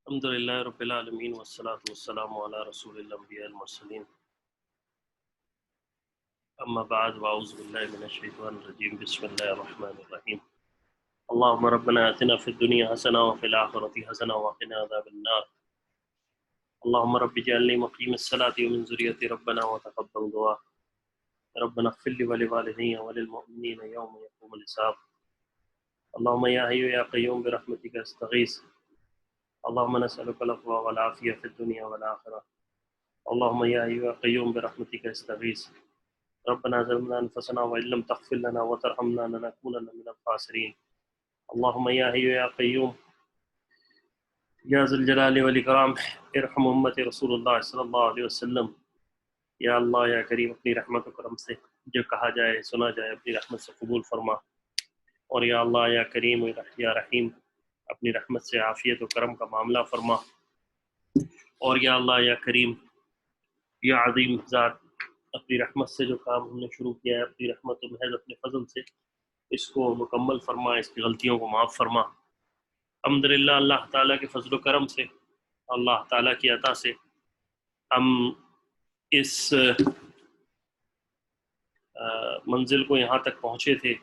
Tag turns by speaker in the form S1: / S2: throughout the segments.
S1: الحمد لله رب العالمين والصلاة والسلام على رسول الأنبياء المرسلين أما بعد وأعوذ بالله من الشيطان الرجيم بسم الله الرحمن الرحيم اللهم ربنا آتنا في الدنيا حسنة وفي الآخرة حسنة وقنا عذاب النار اللهم رب اجعلني مقيم الصلاة ومن ذريتي ربنا وتقبل دعاء ربنا اغفر لي ولوالدي وللمؤمنين يوم يقوم الحساب اللهم يا حي يا قيوم برحمتك استغيث اللهم نسألك العفو والعافية في الدنيا والآخرة اللهم يا حي يا قيوم برحمتك استغيث ربنا ظلمنا أنفسنا وإن لم تغفر لنا وترحمنا لنكونن من الخاسرين اللهم يا حي يا قيوم یا ذی الجلال والاکرام ارحم امت رسول اللہ صلی اللہ علیہ وسلم. یا اللہ یا کریم اپنی رحمت و کرم سے جو کہا جائے سنا جائے اپنی رحمت سے قبول فرما، اور یا اللہ یا کریم یا رحیم اپنی رحمت سے عافیت و کرم کا معاملہ فرما، اور یا اللہ یا کریم یا عظیم ذات اپنی رحمت سے جو کام ہم نے شروع کیا ہے اپنی رحمت و محض اپنے فضل سے اس کو مکمل فرما، اس کی غلطیوں کو معاف فرما. الحمدللہ اللہ تعالیٰ کے فضل و کرم سے، اللہ تعالیٰ کی عطا سے ہم اس منزل کو یہاں تک پہنچے تھے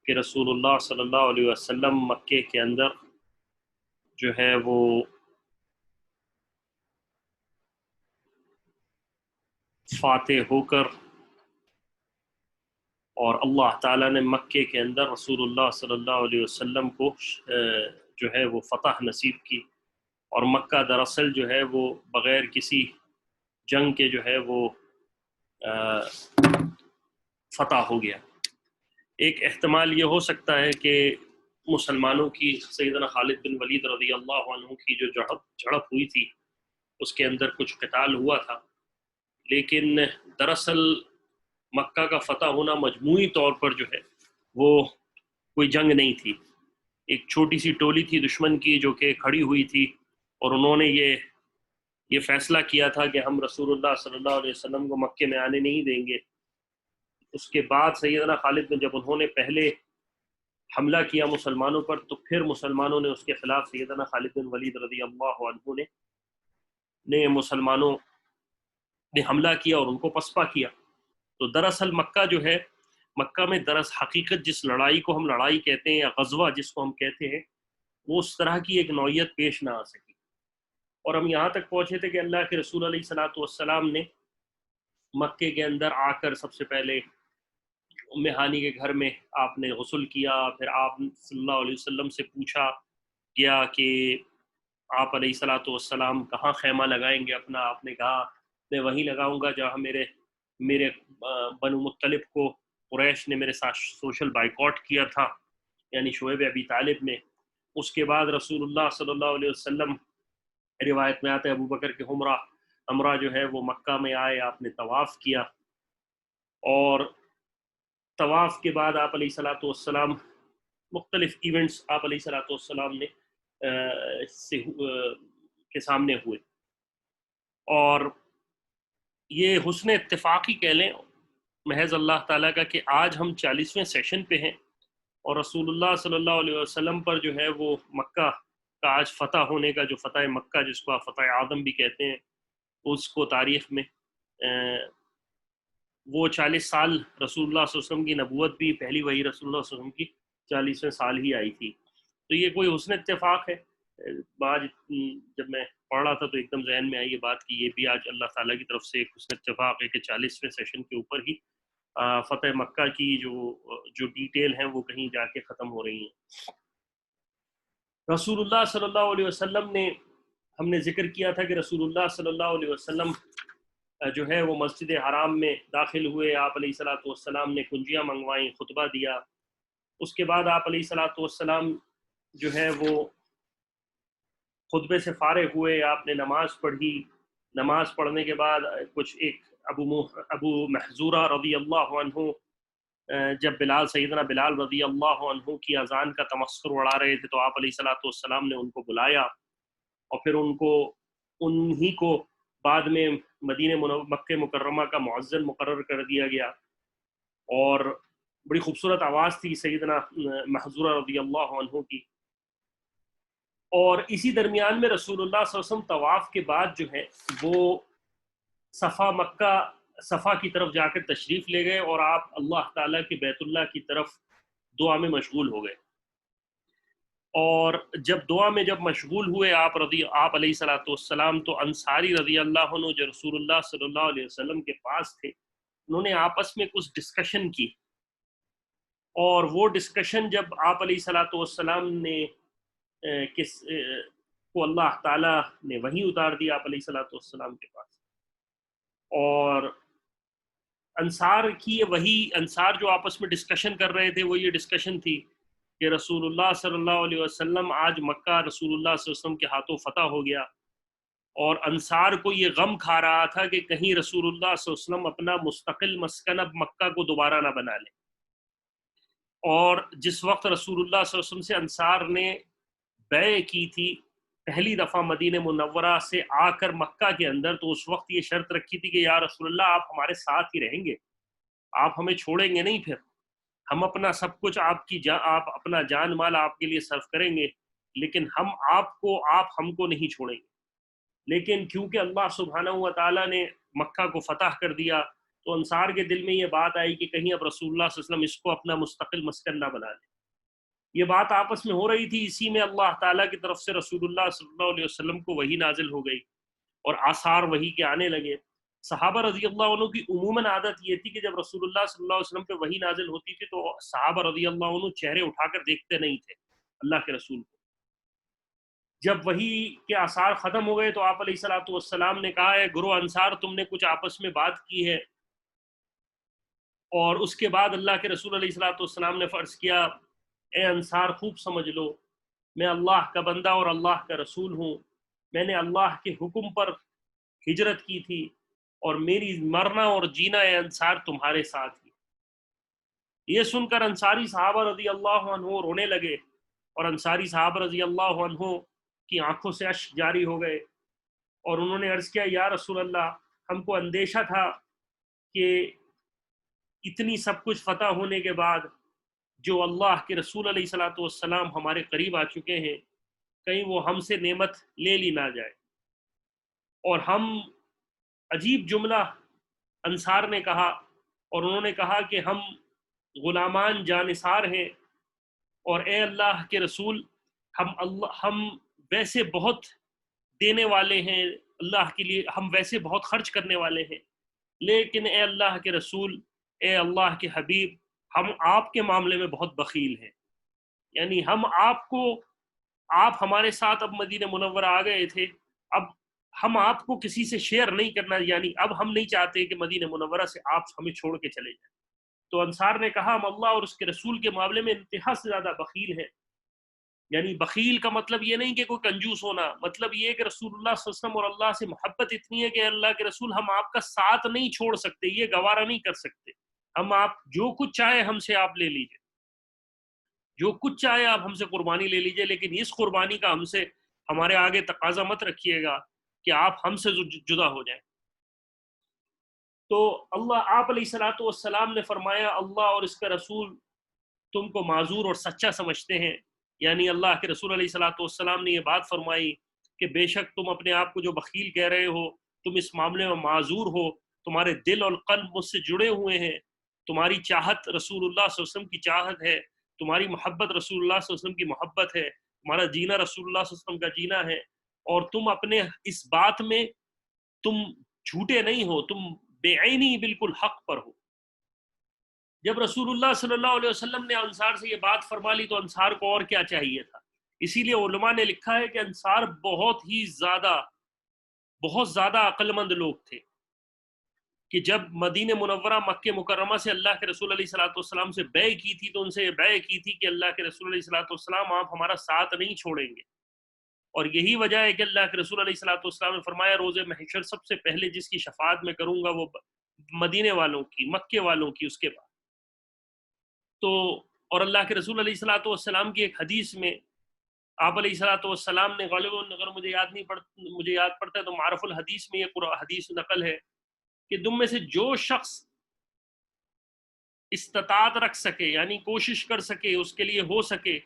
S1: کہ رسول اللہ صلی اللہ علیہ وسلم مکے کے اندر جو ہے وہ فاتح ہو کر، اور اللہ تعالیٰ نے مکے کے اندر رسول اللہ صلی اللہ علیہ وسلم کو جو ہے وہ فتح نصیب کی، اور مکہ دراصل جو ہے وہ بغیر کسی جنگ کے جو ہے وہ فتح ہو گیا. ایک احتمال یہ ہو سکتا ہے کہ مسلمانوں کی سیدنا خالد بن ولید رضی اللہ عنہ کی جو جھڑپ ہوئی تھی اس کے اندر کچھ قتال ہوا تھا، لیکن دراصل مکہ کا فتح ہونا مجموعی طور پر جو ہے وہ کوئی جنگ نہیں تھی. ایک چھوٹی سی ٹولی تھی دشمن کی جو کہ کھڑی ہوئی تھی، اور انہوں نے یہ فیصلہ کیا تھا کہ ہم رسول اللہ صلی اللہ علیہ وسلم کو مکے میں آنے نہیں دیں گے. اس کے بعد سیدنا خالد بن جب انہوں نے پہلے حملہ کیا مسلمانوں پر، تو پھر مسلمانوں نے اس کے خلاف سیدنا خالد بن ولید رضی اللہ عنہ نے مسلمانوں نے حملہ کیا اور ان کو پسپا کیا. تو دراصل مکہ جو ہے، مکہ میں دراصل حقیقت جس لڑائی کو ہم لڑائی کہتے ہیں یا غزوہ جس کو ہم کہتے ہیں، وہ اس طرح کی ایک نوعیت پیش نہ آ سکی. اور ہم یہاں تک پہنچے تھے کہ اللہ کے رسول علیہ الصلوۃ والسلام نے مکے کے اندر آ کر سب سے پہلے ام ہانی کے گھر میں آپ نے غسل کیا. پھر آپ صلی اللہ علیہ وسلم سے پوچھا گیا کہ آپ علیہ الصلوۃ والسلام کہاں خیمہ لگائیں گے اپنا. آپ نے کہا میں وہیں لگاؤں گا جہاں میرے بنو مطلب کو قریش نے میرے ساتھ سوشل بائیکاٹ کیا تھا، یعنی شعیب ابی طالب نے. اس کے بعد رسول اللہ صلی اللہ علیہ وسلم، روایت میں آتا ہے ابو بکر کے ہمراہ جو ہے وہ مکہ میں آئے، آپ نے طواف کیا، اور طواف کے بعد آپ علیہ الصلوۃ والسلام مختلف ایونٹس آپ علیہ الصلوۃ والسلام نے کے سامنے ہوئے. اور یہ حسن اتفاقی کہہ لیں محض اللہ تعالیٰ کا کہ آج ہم 40ویں سیشن پہ ہیں، اور رسول اللہ صلی اللہ علیہ وسلم پر جو ہے وہ مکہ کا آج فتح ہونے کا، جو فتح مکہ جس کو آپ فتح اعظم بھی کہتے ہیں، اس کو تاریخ میں وہ 40 سال رسول اللہ صلی اللہ علیہ وسلم کی نبوت بھی، پہلی وحی رسول اللہ صلی اللہ علیہ وسلم کی 40ویں سال ہی آئی تھی. تو یہ کوئی حسن اتفاق ہے. آج جب میں پڑھ رہا تھا تو ایک دم ذہن میں آئی یہ بات کہ یہ بھی آج اللہ تعالیٰ کی طرف سے ایک حسن اتفاق ہے کہ 40ویں سیشن کے اوپر ہی فتح مکہ کی جو ڈیٹیل ہیں وہ کہیں جا کے ختم ہو رہی ہیں. رسول اللہ صلی اللہ علیہ وسلم نے، ہم نے ذکر کیا تھا کہ رسول اللہ صلی اللہ علیہ وسلم جو ہے وہ مسجد حرام میں داخل ہوئے. آپ علیہ الصلوۃ والسلام نے کنجیاں منگوائیں، خطبہ دیا. اس کے بعد آپ علیہ الصلوۃ والسلام جو ہے وہ خطبے سے فارغ ہوئے، آپ نے نماز پڑھی. نماز پڑھنے کے بعد کچھ ایک ابو محذورہ رضی اللہ عنہ جب سیدنا بلال رضی اللہ عنہ کی اذان کا تمسخر اڑا رہے تھے تو آپ علیہ الصلوۃ والسلام نے ان کو بلایا، اور پھر انہی کو بعد میں مکہ مکرمہ کا مؤذن مقرر کر دیا گیا. اور بڑی خوبصورت آواز تھی سیدنا محذورہ رضی اللہ عنہ کی. اور اسی درمیان میں رسول اللہ صلی اللہ علیہ وسلم طواف کے بعد جو ہے وہ صفا کی طرف جا کر تشریف لے گئے، اور آپ اللہ تعالیٰ کے بیت اللہ کی طرف دعا میں مشغول ہو گئے۔ اور جب دعا میں مشغول ہوئے آپ علیہ صلاۃ والسلام، تو انصاری رضی اللہ عنہ جو رسول اللہ صلی اللہ علیہ وسلم کے پاس تھے، انہوں نے آپس میں کچھ ڈسکشن کی، اور وہ ڈسکشن جب آپ علیہ صلاۃ والسلام نے کو اللہ تعالیٰ نے وحی اتار دی آپ علیہ صلاۃ والسلام کے پاس، اور انصار جو آپس میں ڈسکشن کر رہے تھے وہ یہ ڈسکشن تھی کہ رسول اللہ صلی اللہ علیہ وسلم آج مکہ رسول اللہ صلی اللہ علیہ وسلم کے ہاتھوں فتح ہو گیا، اور انصار کو یہ غم کھا رہا تھا کہ کہیں رسول اللہ صلی اللہ علیہ وسلم اپنا مستقل مسکن اب مکہ کو دوبارہ نہ بنا لے۔ اور جس وقت رسول اللہ صلی اللہ علیہ وسلم سے انصار نے بیع کی تھی پہلی دفعہ مدینہ منورہ سے آ کر مکہ کے اندر، تو اس وقت یہ شرط رکھی تھی کہ یا رسول اللہ آپ ہمارے ساتھ ہی رہیں گے، آپ ہمیں چھوڑیں گے نہیں، پھر ہم اپنا سب کچھ آپ اپنا جان مال آپ کے لیے صرف کریں گے، لیکن آپ ہم کو نہیں چھوڑیں گے۔ لیکن کیونکہ اللہ سبحانہ و تعالیٰ نے مکہ کو فتح کر دیا، تو انصار کے دل میں یہ بات آئی کہ کہیں اب رسول اللہ صلی اللہ علیہ وسلم اس کو اپنا مستقل مسکن نہ بنا لے۔ یہ بات آپس میں ہو رہی تھی، اسی میں اللہ تعالیٰ کی طرف سے رسول اللہ صلی اللہ علیہ وسلم کو وحی نازل ہو گئی، اور آثار وحی کے آنے لگے۔ صحابہ رضی اللہ عنہ کی عموماً عادت یہ تھی کہ جب رسول اللہ صلی اللہ علیہ وسلم پہ وحی نازل ہوتی تھی تو صحابہ رضی اللہ عنہ چہرے اٹھا کر دیکھتے نہیں تھے اللہ کے رسول کو۔ جب وحی کے آثار ختم ہو گئے تو آپ علیہ الصلوۃ والسلام نے کہا ہے گروہ انصار تم نے کچھ آپس میں بات کی ہے، اور اس کے بعد اللہ کے رسول علیہ الصلوۃ والسلام نے فرض کیا اے انصار خوب سمجھ لو، میں اللہ کا بندہ اور اللہ کا رسول ہوں، میں نے اللہ کے حکم پر ہجرت کی تھی، اور میری مرنا اور جینا اے انصار تمہارے ساتھ ہی۔ یہ سن کر انصاری صحابہ رضی اللہ عنہ رونے لگے، اور انصاری صحابہ رضی اللہ عنہ کی آنکھوں سے اشک جاری ہو گئے، اور انہوں نے عرض کیا یا رسول اللہ ہم کو اندیشہ تھا کہ اتنی سب کچھ فتح ہونے کے بعد جو اللہ کے رسول علیہ الصلوۃ والسلام ہمارے قریب آ چکے ہیں، کہیں وہ ہم سے نعمت لے لی نہ جائے۔ اور ہم عجیب جملہ انصار نے کہا، اور انہوں نے کہا کہ ہم غلامان جانثار ہیں، اور اے اللہ کے رسول ہم ویسے بہت دینے والے ہیں اللہ کے لیے، ہم ویسے بہت خرچ کرنے والے ہیں، لیکن اے اللہ کے رسول، اے اللہ کے حبیب، ہم آپ کے معاملے میں بہت بخیل ہیں۔ یعنی آپ ہمارے ساتھ اب مدینہ منورہ آ گئے تھے، اب ہم آپ کو کسی سے شیئر نہیں کرنا، یعنی اب ہم نہیں چاہتے کہ مدینہ منورہ سے آپ ہمیں چھوڑ کے چلے جائیں۔ تو انصار نے کہا ہم اللہ اور اس کے رسول کے معاملے میں انتہا سے زیادہ بخیل ہیں۔ یعنی بخیل کا مطلب یہ نہیں کہ کوئی کنجوس ہونا، مطلب یہ کہ رسول اللہ صلی اللہ علیہ وسلم اور اللہ سے محبت اتنی ہے کہ اللہ کے رسول ہم آپ کا ساتھ نہیں چھوڑ سکتے، یہ گوارا نہیں کر سکتے، ہم آپ جو کچھ چاہے ہم سے آپ لے لیجئے، جو کچھ چاہے آپ ہم سے قربانی لے لیجئے، لیکن اس قربانی کا ہمارے آگے تقاضا مت رکھیے گا کہ آپ ہم سے جدا ہو جائیں۔ تو آپ علیہ الصلوۃ والسلام نے فرمایا اللہ اور اس کا رسول تم کو معذور اور سچا سمجھتے ہیں، یعنی اللہ کے رسول علیہ الصلوۃ والسلام نے یہ بات فرمائی کہ بے شک تم اپنے آپ کو جو بخیل کہہ رہے ہو، تم اس معاملے میں معذور ہو، تمہارے دل اور قلب مجھ سے جڑے ہوئے ہیں، تمہاری چاہت رسول اللہ صلی اللہ علیہ وسلم کی چاہت ہے، تمہاری محبت رسول اللہ صلی اللہ علیہ وسلم کی محبت ہے، تمہارا جینا رسول اللہ صلی اللہ علیہ وسلم کا جینا ہے، اور تم اپنے اس بات میں تم جھوٹے نہیں ہو، تم بے عینی بالکل حق پر ہو۔ جب رسول اللہ صلی اللہ علیہ وسلم نے انصار سے یہ بات فرما لی تو انصار کو اور کیا چاہیے تھا۔ اسی لیے علماء نے لکھا ہے کہ انصار بہت زیادہ عقل مند لوگ تھے، کہ جب مدینہ منورہ مکہ مکرمہ سے اللہ کے رسول علیہ الصلوۃ والسلام سے بیع کی تھی تو ان سے یہ بیع کی تھی کہ اللہ کے رسول علیہ الصلوۃ والسلام آپ ہمارا ساتھ نہیں چھوڑیں گے، اور یہی وجہ ہے کہ اللہ کے رسول علیہ الصلوۃ والسلام نے فرمایا روز محشر سب سے پہلے جس کی شفاعت میں کروں گا وہ مدینے والوں کی، مکے والوں کی، اس کے بعد تو اور اللہ کے رسول علیہ الصلوۃ والسلام کی ایک حدیث میں آپ علیہ الصلوۃ والسلام نے غالباً اگر مجھے یاد پڑتا ہے تو معرف الحدیث میں یہ حدیث نقل ہے کہ تم میں سے جو شخص استطاعت رکھ سکے، یعنی کوشش کر سکے، اس کے لیے ہو سکے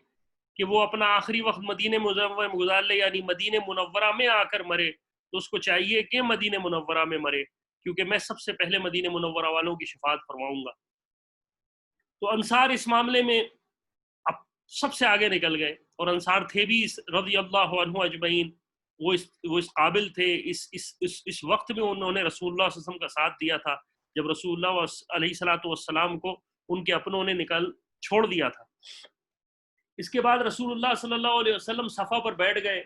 S1: کہ وہ اپنا آخری وقت مدینہ منورہ میں گزار لے، یعنی مدینہ منورہ میں آ کر مرے، تو اس کو چاہیے کہ مدینہ منورہ میں مرے، کیونکہ میں سب سے پہلے مدینہ منورہ والوں کی شفاعت فرماؤں گا۔ تو انصار اس معاملے میں اب سب سے آگے نکل گئے، اور انصار تھے بھی رضی اللہ عنہ اجمعین، وہ اس قابل تھے، اس وقت میں انہوں نے رسول اللہ صلی اللہ علیہ وسلم کا ساتھ دیا تھا جب رسول اللہ علیہ الصلوۃ والسلام کو ان کے اپنوں نے چھوڑ دیا تھا۔ اس کے بعد رسول اللہ صلی اللہ علیہ وسلم صفا پر بیٹھ گئے،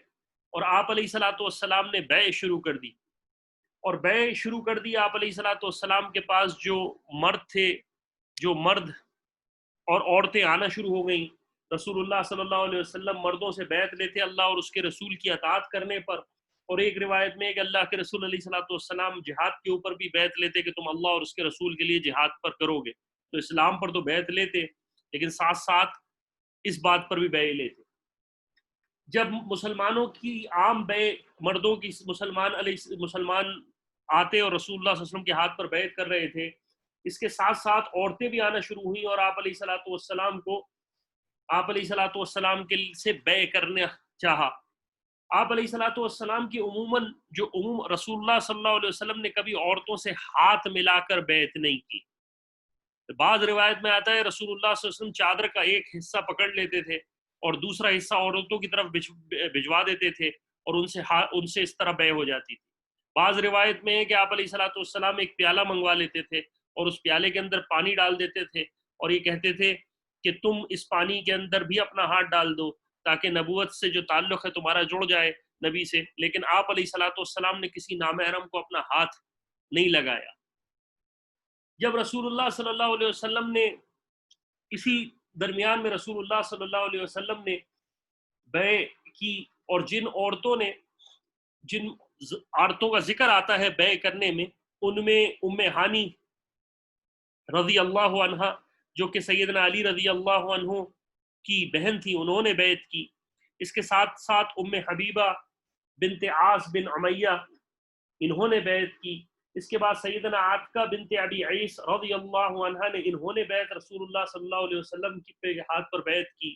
S1: اور آپ علیہ الصلوۃ والسلام نے بیع شروع کر دی، اور بیع شروع کر دی۔ آپ علیہ الصلوۃ والسلام کے پاس جو مرد اور عورتیں آنا شروع ہو گئیں۔ رسول اللہ صلی اللہ علیہ وسلم مردوں سے بیعت لیتے اللہ اور اس کے رسول کی اطاعت کرنے پر، اور ایک روایت میں کہ اللہ کے رسول علیہ الصلوۃ والسلام جہاد کے اوپر بھی بیعت لیتے کہ تم اللہ اور اس کے رسول کے لیے جہاد پر کرو گے۔ تو اسلام پر تو بیعت لیتے، لیکن ساتھ ساتھ اس بات پر بھی بیعت لیتے۔ جب مسلمانوں کی عام بیع، مردوں کی مسلمان آتے اور رسول اللہ صلی اللہ علیہ وسلم کے ہاتھ پر بیعت کر رہے تھے، اس کے ساتھ ساتھ عورتیں بھی آنا شروع ہوئیں، اور آپ علیہ الصلوۃ والسلام کے سے بیع کرنا چاہا۔ آپ علیہ الصلوۃ والسلام کی رسول اللہ صلی اللہ علیہ وسلم نے کبھی عورتوں سے ہاتھ ملا کر بیعت نہیں کی۔ بعض روایت میں آتا ہے رسول اللہ صلی اللہ علیہ وسلم چادر کا ایک حصہ پکڑ لیتے تھے اور دوسرا حصہ عورتوں کی طرف بھجوا دیتے تھے، اور ان سے اس طرح بیع ہو جاتی تھی۔ بعض روایت میں ہے کہ آپ علیہ الصلوۃ والسلام ایک پیالہ منگوا لیتے تھے اور اس پیالے کے اندر پانی ڈال دیتے تھے، اور یہ کہتے تھے کہ تم اس پانی کے اندر بھی اپنا ہاتھ ڈال دو تاکہ نبوت سے جو تعلق ہے تمہارا جڑ جائے نبی سے، لیکن آپ علیہ الصلوۃ والسلام نے کسی نامحرم کو اپنا ہاتھ نہیں لگایا۔ جب رسول اللہ صلی اللہ علیہ وسلم نے اسی درمیان میں رسول اللہ صلی اللہ علیہ وسلم نے بیع کی، اور جن عورتوں کا ذکر آتا ہے بیع کرنے میں، ان میں ام ہانی رضی اللہ عنہ، جو کہ سیدنا علی رضی اللہ عنہ کی بہن تھی، انہوں نے بیعت کی۔ اس کے ساتھ ساتھ ام حبیبہ بنت عاص بن امیہ، انہوں نے بیعت کی۔ اس کے بعد سیدنا عاتقہ بنت ابی عیس رضی اللہ عنہ نے، انہوں نے بیعت رسول اللہ صلی اللہ علیہ وسلم کے ہاتھ پر بیعت کی۔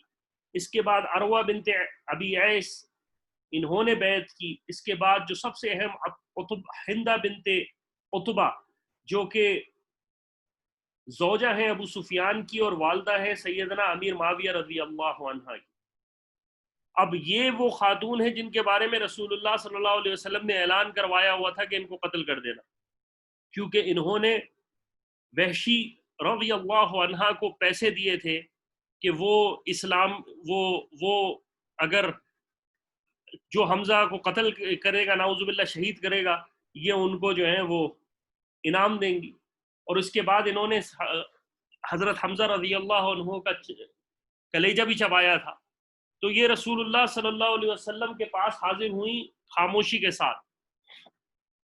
S1: اس کے بعد عروہ بنت ابی عیس، انہوں نے بیعت کی۔ اس کے بعد جو سب سے اہم ہندہ بنت عتبہ، جو کہ زوجہ ہیں ابو سفیان کی اور والدہ ہے سیدنا امیر معاویہ رضی اللہ عنہ کی۔ اب یہ وہ خاتون ہیں جن کے بارے میں رسول اللہ صلی اللہ علیہ وسلم نے اعلان کروایا ہوا تھا کہ ان کو قتل کر دینا، کیونکہ انہوں نے وحشی رضی اللہ عنہ کو پیسے دیے تھے کہ وہ اگر جو حمزہ کو قتل کرے گا، نعوذ باللہ شہید کرے گا، یہ ان کو جو ہے وہ انعام دیں گی۔ اور اس کے بعد انہوں نے حضرت حمزہ رضی اللہ عنہ کا کلیجہ بھی چبایا تھا۔ تو یہ رسول اللہ صلی اللہ علیہ وسلم کے پاس حاضر ہوئیں خاموشی کے ساتھ،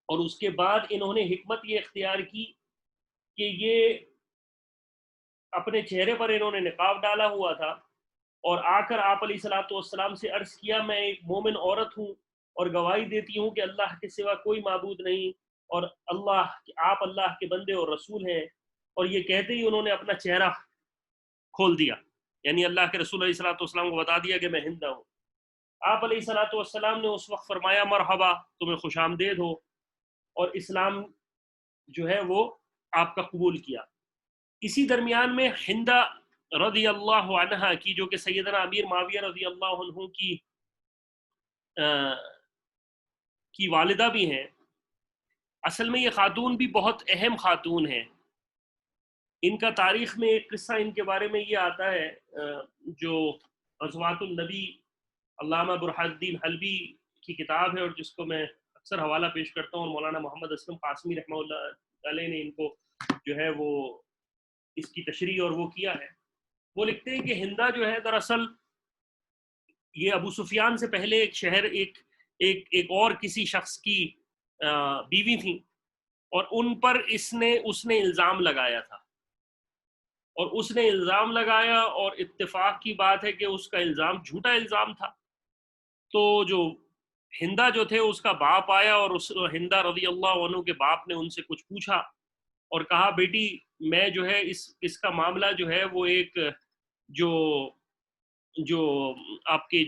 S1: اور اس کے بعد انہوں نے حکمت یہ اختیار کی کہ یہ اپنے چہرے پر انہوں نے نقاب ڈالا ہوا تھا، اور آ کر آپ علیہ الصلوۃ والسلام سے عرض کیا، میں ایک مومن عورت ہوں اور گواہی دیتی ہوں کہ اللہ کے سوا کوئی معبود نہیں، اور آپ اللہ کے بندے اور رسول ہیں۔ اور یہ کہتے ہی انہوں نے اپنا چہرہ کھول دیا، یعنی اللہ کے رسول علیہ الصلوۃ والسلام کو بتا دیا کہ میں ہندہ ہوں۔ آپ علیہ الصلوۃ والسلام نے اس وقت فرمایا مرحبا، تمہیں خوش آمدید ہو، اور اسلام جو ہے وہ آپ کا قبول کیا۔ اسی درمیان میں ہندہ رضی اللہ عنہ کی، جو کہ سیدنا امیر معاویہ رضی اللہ عنہ کی والدہ بھی ہیں، اصل میں یہ خاتون بھی بہت اہم خاتون ہیں۔ ان کا تاریخ میں ایک قصہ ان کے بارے میں یہ آتا ہے، جو غزوات النبی علامہ برہان الدین حلبی کی کتاب ہے، اور جس کو میں اکثر حوالہ پیش کرتا ہوں، اور مولانا محمد اسلم قاسمی رحمہ اللہ علیہ نے ان کو جو ہے وہ اس کی تشریح اور وہ کیا ہے۔ وہ لکھتے ہیں کہ ہندہ جو ہے دراصل یہ ابو سفیان سے پہلے ایک شہر ایک اور کسی شخص کی بیوی تھیں، اور ان پر اس نے الزام لگایا تھا، اور اس نے الزام لگایا، اور اتفاق کی بات ہے کہ اس کا الزام جھوٹا الزام تھا۔ تو جو ہندہ جو تھے اس کا باپ آیا، اور ہندہ رضی اللہ عنہ کے باپ نے ان سے کچھ پوچھا اور کہا بیٹی میں جو ہے اس کا معاملہ جو ہے وہ ایک جو جو آپ کے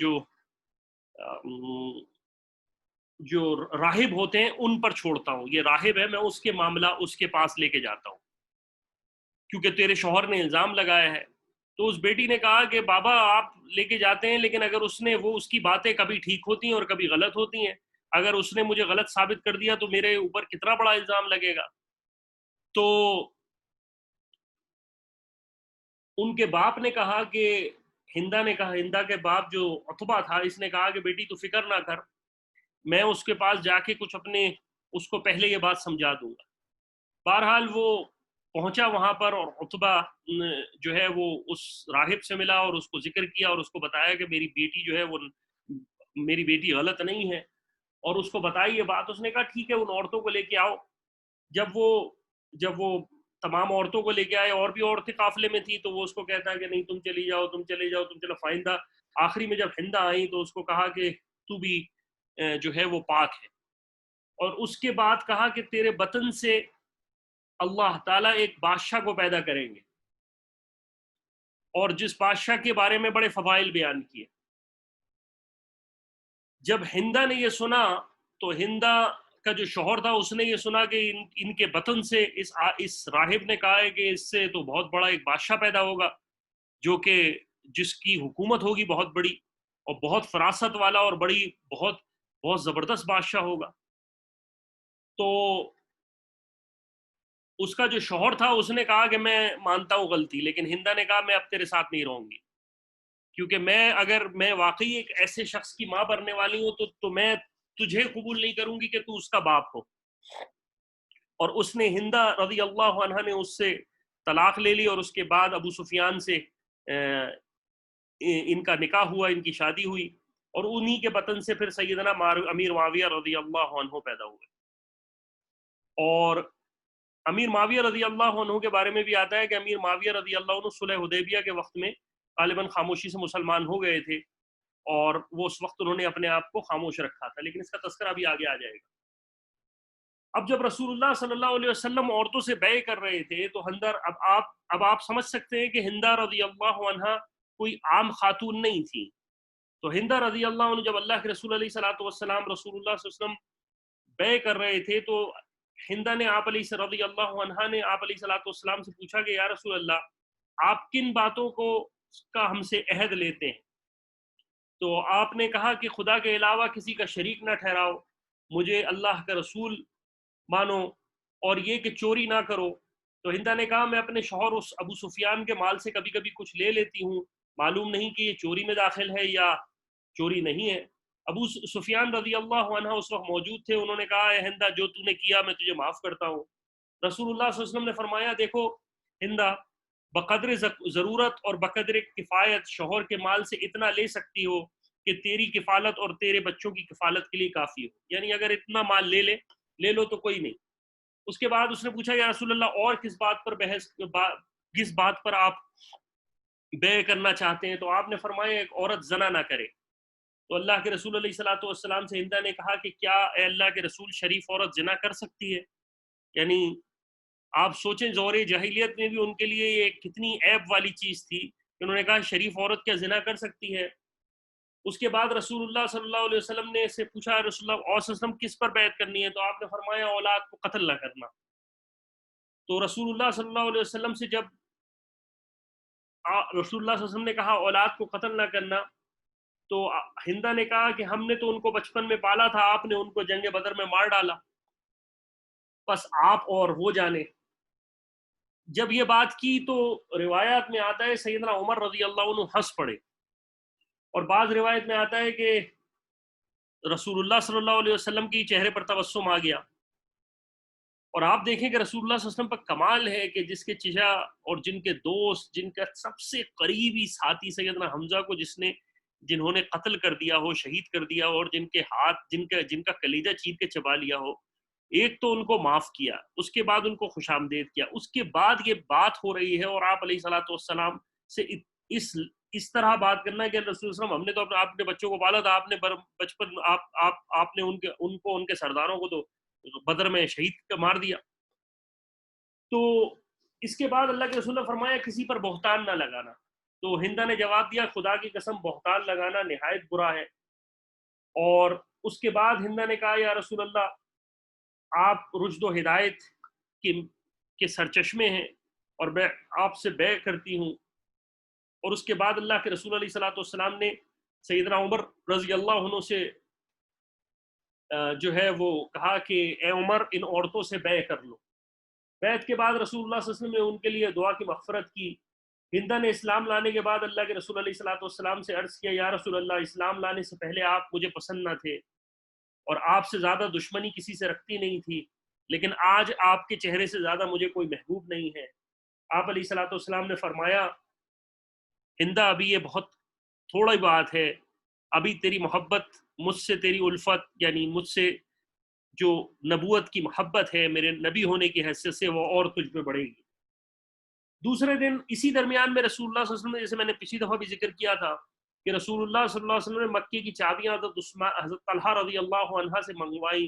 S1: جو راہب ہوتے ہیں ان پر چھوڑتا ہوں، یہ راہب ہے، میں اس کے معاملہ اس کے پاس لے کے جاتا ہوں، کیونکہ تیرے شوہر نے الزام لگایا ہے۔ تو اس بیٹی نے کہا کہ بابا آپ لے کے جاتے ہیں، لیکن اگر اس کی باتیں کبھی ٹھیک ہوتی ہیں اور کبھی غلط ہوتی ہیں، اگر اس نے مجھے غلط ثابت کر دیا تو میرے اوپر کتنا بڑا الزام لگے گا۔ تو ان کے باپ نے کہا کہ ہندا کے باپ جو عتبہ تھا، اس نے کہا کہ بیٹی تو فکر نہ کر، میں اس کے پاس جا کے کچھ اس کو پہلے یہ بات سمجھا دوں گا۔ بہرحال وہ پہنچا وہاں پر، اور عتبہ جو ہے وہ اس راہب سے ملا اور اس کو ذکر کیا اور اس کو بتایا کہ میری بیٹی جو ہے وہ میری بیٹی غلط نہیں ہے، اور اس کو بتائی یہ بات۔ اس نے کہا ٹھیک ہے، ان عورتوں کو لے کے آؤ۔ جب وہ تمام عورتوں کو لے کے آئے، اور بھی عورتیں قافلے میں تھی، تو وہ اس کو کہتا ہے کہ نہیں تم چلی جاؤ، تم چلے جاؤ، تم چلو فائندہ۔ آخری میں جب ہندا آئی تو اس کو کہا کہ تو بھی جو ہے وہ پاک ہے، اور اس کے بعد کہا کہ تیرے بطن سے اللہ تعالیٰ ایک بادشاہ کو پیدا کریں گے، اور جس بادشاہ کے بارے میں بڑے فضائل بیان کیے۔ جب ہندا نے یہ سنا تو ہندا کا جو شوہر تھا اس نے یہ سنا کہ ان کے بطن سے اس راہب نے کہا ہے کہ اس سے تو بہت بڑا ایک بادشاہ پیدا ہوگا، جو کہ جس کی حکومت ہوگی بہت بڑی اور بہت فراست والا، اور بہت بہت زبردست بادشاہ ہوگا۔ تو اس کا جو شوہر تھا اس نے کہا کہ میں مانتا ہوں غلطی، لیکن ہندا نے کہا میں اب تیرے ساتھ نہیں رہوں گی، کیونکہ اگر میں واقعی ایک ایسے شخص کی ماں بننے والی ہوں تو میں تجھے قبول نہیں کروں گی کہ تو اس کا باپ ہو۔ اور اس نے ہندا رضی اللہ عنہ نے اس سے طلاق لے لی، اور اس کے بعد ابو سفیان سے ان کا نکاح ہوا، ان کی شادی ہوئی، اور انہی کے بطن سے پھر سیدنا امیر معاویہ رضی اللہ عنہ پیدا ہوئے۔ اور امیر معاویہ رضی اللہ عنہ کے بارے میں بھی آتا ہے کہ امیر معاویہ رضی اللہ عنہ صلح حدیبیہ کے وقت میں غالباً خاموشی سے مسلمان ہو گئے تھے، اور وہ اس وقت انہوں نے اپنے آپ کو خاموش رکھا تھا، لیکن اس کا تذکرہ بھی آگے آ جائے گا۔ اب جب رسول اللہ صلی اللہ علیہ وسلم عورتوں سے بیع کر رہے تھے تو اب آپ سمجھ سکتے ہیں کہ ہندا رضی اللہ عنہ کوئی عام خاتون نہیں تھی۔ تو ہندا رضی اللہ عنہ جب اللہ کے رسول علیہ الصلوۃ والسلام رسول اللہ صلی اللہ علیہ وسلم بیع کر رہے تھے، تو ہندا نے رضی اللہ عنہ نے آپ علیہ الصلوۃ والسلام سے پوچھا کہ یا رسول اللہ، آپ کن باتوں کا ہم سے عہد لیتے ہیں؟ تو آپ نے کہا کہ خدا کے علاوہ کسی کا شریک نہ ٹھہراؤ، مجھے اللہ کا رسول مانو، اور یہ کہ چوری نہ کرو۔ تو ہندا نے کہا میں اپنے شوہر اس ابو سفیان کے مال سے کبھی کبھی کچھ لے لیتی ہوں، معلوم نہیں کہ یہ چوری میں داخل ہے یا چوری نہیں ہے۔ ابو سفیان رضی اللہ عنہ اس وقت موجود تھے، انہوں نے کہا اے ہندا، جو تو نے کیا میں تجھے معاف کرتا ہوں۔ رسول اللہ صلی اللہ علیہ وسلم نے فرمایا دیکھو ہندا، بقدر ضرورت اور بقدر کفایت شوہر کے مال سے اتنا لے سکتی ہو کہ تیری کفالت اور تیرے بچوں کی کفالت کے لیے کافی ہو، یعنی اگر اتنا مال لے لو تو کوئی نہیں۔ اس کے بعد اس نے پوچھا یا رسول اللہ، اور کس بات پر آپ بیع کرنا چاہتے ہیں؟ تو آپ نے فرمایا ایک عورت زنا نہ کرے۔ تو اللہ کے رسول علیہ الصلوۃ والسلام سے ہندا نے کہا کہ کیا اے اللہ کے رسول، شریف عورت زنا کر سکتی ہے؟ یعنی آپ سوچیں زور جاہلیت میں بھی ان کے لیے یہ کتنی عیب والی چیز تھی کہ انہوں نے کہا شریف عورت کیا زنا کر سکتی ہے؟ اس کے بعد رسول اللہ صلی اللہ علیہ وسلم نے سے پوچھا رسول اللہ اور وسلم کس پر بیعت کرنی ہے؟ تو آپ نے فرمایا اولاد کو قتل نہ کرنا۔ تو رسول اللہ صلی اللہ علیہ وسلم سے جب رسول اللہ صلی اللہ علیہ وسلم نے کہا اولاد کو قتل نہ کرنا، تو ہندا نے کہا کہ ہم نے تو ان کو بچپن میں پالا تھا، آپ نے ان کو جنگ بدر میں مار ڈالا، بس آپ اور وہ جانے۔ جب یہ بات کی تو روایات میں آتا ہے سیدنا عمر رضی اللہ عنہ ہنس پڑے، اور بعض روایت میں آتا ہے کہ رسول اللہ صلی اللہ علیہ وسلم کی چہرے پر تبسم آ گیا۔ اور آپ دیکھیں کہ رسول اللہ صلی اللہ علیہ وسلم پر کمال ہے کہ جس کے چچا اور جن کے دوست، جن کا سب سے قریبی ساتھی سیدنا حمزہ کو جنہوں نے قتل کر دیا ہو، شہید کر دیا ہو، اور جن کے ہاتھ جن کا کلیجہ چیر کے چبا لیا ہو، ایک تو ان کو معاف کیا، اس کے بعد ان کو خوش آمدید کیا، اس کے بعد یہ بات ہو رہی ہے، اور آپ علیہ الصلوۃ والسلام سے اس طرح بات کرنا ہے کہ رسول اللہ ہم نے تو اپنے بچوں کو پالا تھا، آپ نے بچپن آپ نے ان کے سرداروں کو تو بدر میں شہید مار دیا۔ تو اس کے بعد اللہ کے رسول نے فرمایا کسی پر بہتان نہ لگانا۔ تو ہندا نے جواب دیا خدا کی قسم بہتان لگانا نہایت برا ہے. اور اس کے بعد ہندا نے کہا یا رسول اللہ آپ رشد و ہدایت کے سرچشمے ہیں اور میں آپ سے بیع کرتی ہوں. اور اس کے بعد اللہ کے رسول علیہ الصلوۃ والسلام نے سیدنا عمر رضی اللہ عنہ سے جو ہے وہ کہا کہ اے عمر ان عورتوں سے بیع کر لو. بیعت کے بعد رسول اللہ صلی اللہ علیہ وسلم نے ان کے لیے دعا کی مغفرت کی. ہندا نے اسلام لانے کے بعد اللہ کے رسول علیہ الصلوۃ والسلام سے عرض کیا یا رسول اللہ اسلام لانے سے پہلے آپ مجھے پسند نہ تھے اور آپ سے زیادہ دشمنی کسی سے رکھتی نہیں تھی، لیکن آج آپ کے چہرے سے زیادہ مجھے کوئی محبوب نہیں ہے. آپ علیہ الصلوۃ والسلام نے فرمایا ہندا ابھی یہ بہت تھوڑی بات ہے، ابھی تیری محبت مجھ سے، تیری الفت یعنی مجھ سے جو نبوت کی محبت ہے میرے نبی ہونے کی حیثیت سے وہ اور تجھ پہ بڑھے گی. دوسرے دن اسی درمیان میں رسول اللہ صلی اللہ علیہ وسلم نے، جیسے میں نے پچھلی دفعہ بھی ذکر کیا تھا کہ رسول اللہ صلی اللہ علیہ وسلم نے مکے کی چابیاں حضرت طلحہ رضی اللہ عنہ سے منگوائی.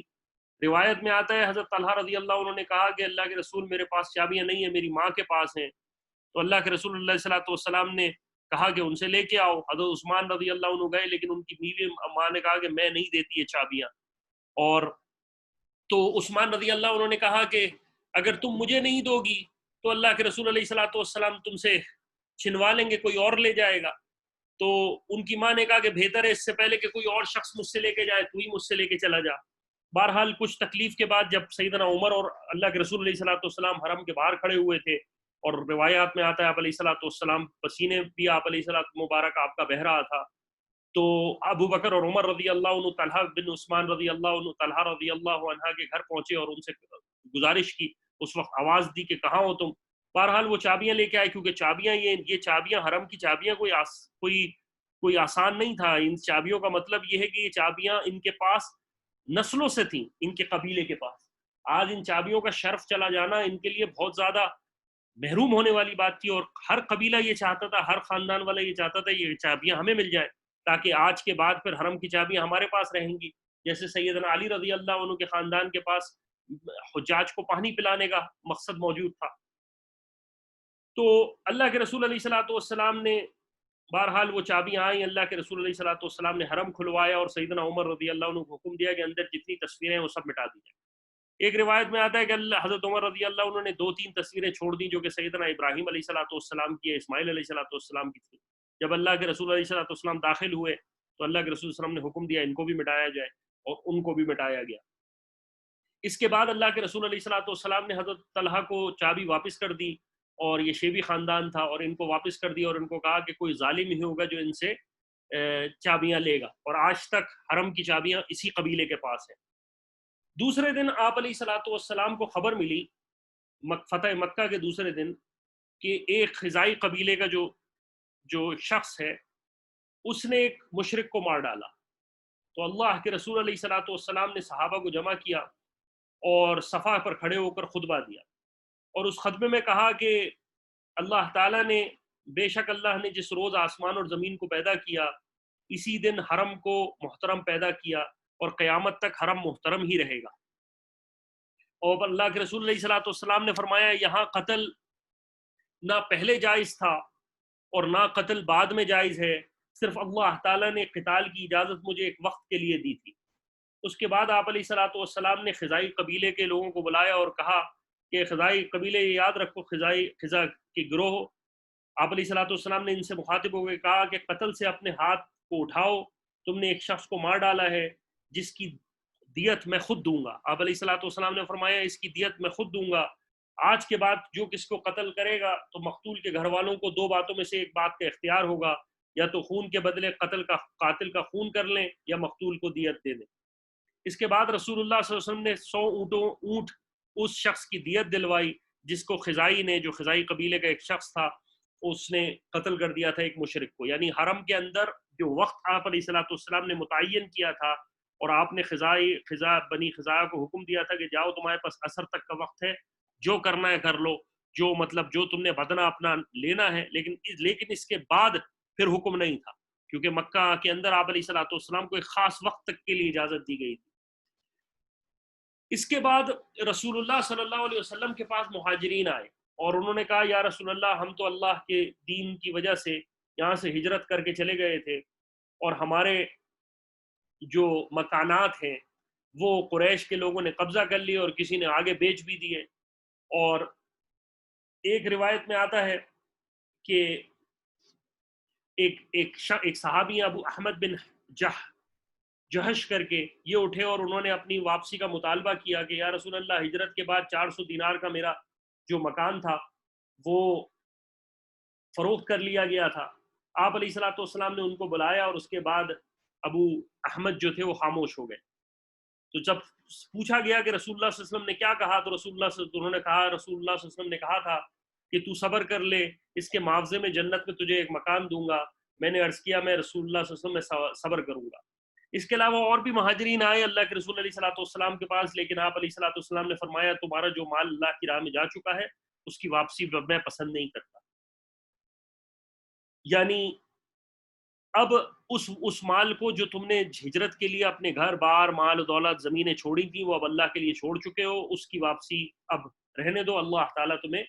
S1: روایت میں آتا ہے حضرت طلحہ رضی اللہ عنہ نے کہا کہ اللہ کے رسول میرے پاس چابیاں نہیں ہیں، میری ماں کے پاس ہیں. تو اللہ کے رسول اللہ صلی اللہ علیہ وسلم نے کہا کہ ان سے لے کے آؤ. حضرت عثمان رضی اللہ عنہ گئے، لیکن ان کی بیوی ماں نے کہا کہ میں نہیں دیتی یہ چابیاں. اور تو عثمان رضی اللہ عنہ نے کہا کہ اگر تم مجھے نہیں دو گی تو اللہ کے رسول علیہ الصلوۃ والسلام تم سے چھنوا لیں گے، کوئی اور لے جائے گا. تو ان کی ماں نے کہا کہ بہتر ہے اس سے پہلے کہ کوئی اور شخص مجھ سے لے کے جائے تو ہی مجھ سے لے کے چلا جا. بہرحال کچھ تکلیف کے بعد جب سیدنا عمر اور اللہ کے رسول علیہ الصلوۃ والسلام حرم کے باہر کھڑے ہوئے تھے اور روایات میں آتا ہے آپ علیہ الصلوۃ والسلام پسینے بھی آپ علیہ الصلوۃ مبارک آپ کا بہہ رہا تھا، تو ابو بکر اور عمر رضی اللہ عنہ طلحہ بن عثمان رضی اللہ عنہ طلحہ رضی اللہ عنہ کے گھر پہنچے اور ان سے گزارش کی، اس وقت آواز دی کہ کہاں ہو تم. بہرحال وہ چابیاں لے کے آئے، کیونکہ چابیاں یہ چابیاں حرم کی چابیاں کوئی آسان نہیں تھا. ان چابیوں کا مطلب یہ ہے کہ یہ چابیاں ان کے پاس نسلوں سے تھیں، ان کے قبیلے کے پاس. آج ان چابیوں کا شرف چلا جانا ان کے لیے بہت زیادہ محروم ہونے والی بات تھی، اور ہر قبیلہ یہ چاہتا تھا، ہر خاندان والا یہ چاہتا تھا یہ چابیاں ہمیں مل جائیں تاکہ آج کے بعد پھر حرم کی چابیاں ہمارے پاس رہیں گی. جیسے سیدنا علی رضی اللہ عنہ کے خاندان کے پاس حجاج کو پانی پلانے کا مقصد موجود تھا. تو اللہ کے رسول علیہ الصلوۃ والسلام نے بہرحال وہ چابیاں آئیں، اللہ کے رسول علیہ الصلوۃ والسلام نے حرم کھلوایا اور سیدنا عمر رضی اللہ عنہ کو حکم دیا کہ اندر جتنی تصویریں ہیں وہ سب مٹا دی جائیں. ایک روایت میں آتا ہے کہ حضرت عمر رضی اللہ عنہ نے 2-3 تصویریں چھوڑ دیں جو کہ سیدنا ابراہیم علیہ الصلوۃ والسلام کی ہے، اسماعیل علیہ الصلوۃ والسلام کی تھی. جب اللہ کے رسول علیہ الصلوۃ والسلام داخل ہوئے تو اللہ کے رسول صلی اللہ علیہ وسلم نے حکم دیا ان کو بھی مٹایا جائے، اور ان کو بھی مٹایا گیا. اس کے بعد اللہ کے رسول علیہ الصلوۃ والسلام نے حضرت طلحہ کو چابی واپس کر دی، اور یہ شیبی خاندان تھا، اور ان کو واپس کر دی اور ان کو کہا کہ کوئی ظالم ہی ہوگا جو ان سے چابیاں لے گا، اور آج تک حرم کی چابیاں اسی قبیلے کے پاس ہیں. دوسرے دن آپ علیہ الصلوۃ والسلام کو خبر ملی فتح مکہ کے دوسرے دن کہ ایک خزائی قبیلے کا جو شخص ہے اس نے ایک مشرک کو مار ڈالا. تو اللہ کے رسول علیہ الصلوۃ والسلام نے صحابہ کو جمع کیا اور صفا پر کھڑے ہو کر خطبہ دیا، اور اس خطبے میں کہا کہ اللہ تعالیٰ نے، بے شک اللہ نے جس روز آسمان اور زمین کو پیدا کیا اسی دن حرم کو محترم پیدا کیا، اور قیامت تک حرم محترم ہی رہے گا. اور اللہ کے رسول علیہ الصلوۃ والسلام نے فرمایا یہاں قتل نہ پہلے جائز تھا اور نہ قتل بعد میں جائز ہے، صرف اللہ تعالیٰ نے قتال کی اجازت مجھے ایک وقت کے لیے دی تھی. اس کے بعد آپ علیہ الصلوۃ والسلام نے خزائی قبیلے کے لوگوں کو بلایا اور کہا کہ خزائی قبیلے یہ یاد رکھو، خزا کے گروہ، آپ علیہ الصلوۃ والسلام نے ان سے مخاطب ہو کے کہا کہ قتل سے اپنے ہاتھ کو اٹھاؤ، تم نے ایک شخص کو مار ڈالا ہے جس کی دیت میں خود دوں گا. آپ علیہ الصلوۃ والسلام نے فرمایا اس کی دیت میں خود دوں گا. آج کے بعد جو کس کو قتل کرے گا تو مقتول کے گھر والوں کو 2 باتوں میں سے ایک بات کا اختیار ہوگا، یا تو خون کے بدلے قاتل کا خون کر لیں یا مقتول کو دیت دے دیں. اس کے بعد رسول اللہ صلی اللہ علیہ وسلم نے 100 اونٹ اس شخص کی دیت دلوائی جس کو خزائی نے، جو خزائی قبیلے کا ایک شخص تھا، اس نے قتل کر دیا تھا ایک مشرک کو. یعنی حرم کے اندر جو وقت آپ علیہ الصلوۃ والسلام نے متعین کیا تھا، اور آپ نے بنی خزاعہ کو حکم دیا تھا کہ جاؤ تمہارے پاس عصر تک کا وقت ہے، جو کرنا ہے کر لو، جو تم نے بدنہ اپنا لینا ہے، لیکن اس کے بعد پھر حکم نہیں تھا، کیونکہ مکہ کے اندر آپ علیہ الصلوۃ والسلام کو ایک خاص وقت تک کے لیے اجازت دی گئی تھی. اس کے بعد رسول اللہ صلی اللہ علیہ وسلم کے پاس مہاجرین آئے اور انہوں نے کہا یا رسول اللہ ہم تو اللہ کے دین کی وجہ سے یہاں سے ہجرت کر کے چلے گئے تھے، اور ہمارے جو مکانات ہیں وہ قریش کے لوگوں نے قبضہ کر لیے اور کسی نے آگے بیچ بھی دیے۔ اور ایک روایت میں آتا ہے کہ ایک صحابی ابو احمد بن جہش کر کے یہ اٹھے اور انہوں نے اپنی واپسی کا مطالبہ کیا کہ یا رسول اللہ، ہجرت کے بعد 400 دینار کا میرا جو مکان تھا وہ فروخت کر لیا گیا تھا۔ آپ علیہ الصلوۃ والسلام نے ان کو بلایا اور اس کے بعد ابو احمد جو تھے وہ خاموش ہو گئے۔ تو جب پوچھا گیا کہ رسول اللہ صلی اللہ علیہ وسلم نے کیا کہا، تو انہوں نے کہا رسول اللہ صلی اللہ علیہ وسلم نے کہا تھا کہ تو صبر کر لے، اس کے معاوضے میں جنت میں تجھے ایک مکان دوں گا۔ میں نے عرض کیا میں رسول اللہ صلی اللہ علیہ وسلم میں صبر کروں گا۔ اس کے علاوہ اور بھی مہاجرین آئے اللہ کے رسول علیہ الصلوۃ والسلام کے پاس، لیکن آپ علیہ الصلوۃ والسلام نے فرمایا تمہارا جو مال اللہ کی راہ میں جا چکا ہے اس کی واپسی میں پسند نہیں کرتا۔ یعنی اب اس مال کو جو تم نے ہجرت کے لیے اپنے گھر بار مال و دولت زمینیں چھوڑی تھیں وہ اب اللہ کے لیے چھوڑ چکے ہو، اس کی واپسی اب رہنے دو، اللہ تعالیٰ تمہیں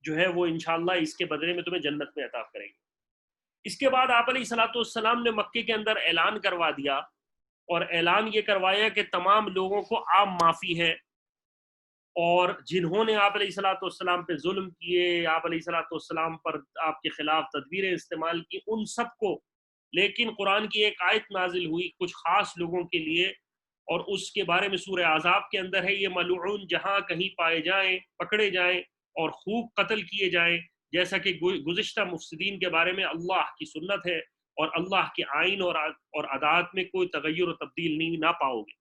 S1: جو ہے وہ انشاءاللہ اس کے بدلے میں تمہیں جنت میں عطا کریں گے۔ اس کے بعد آپ علیہ الصلوۃ والسلام نے مکے کے اندر اعلان کروا دیا، اور اعلان یہ کروایا کہ تمام لوگوں کو عام معافی ہے، اور جنہوں نے آپ علیہ الصلوۃ والسلام پہ ظلم کیے، آپ علیہ الصلوۃ والسلام پر آپ کے خلاف تدبیریں استعمال کی، ان سب کو، لیکن قرآن کی ایک آیت نازل ہوئی کچھ خاص لوگوں کے لیے، اور اس کے بارے میں سورہ احزاب کے اندر ہے، یہ ملعون جہاں کہیں پائے جائیں پکڑے جائیں اور خوب قتل کیے جائیں، جیسا کہ گزشتہ مفسدین کے بارے میں اللہ کی سنت ہے، اور اللہ کے آئین اور عادات میں کوئی تغیر و تبدیل نہیں نہ پاؤ گے۔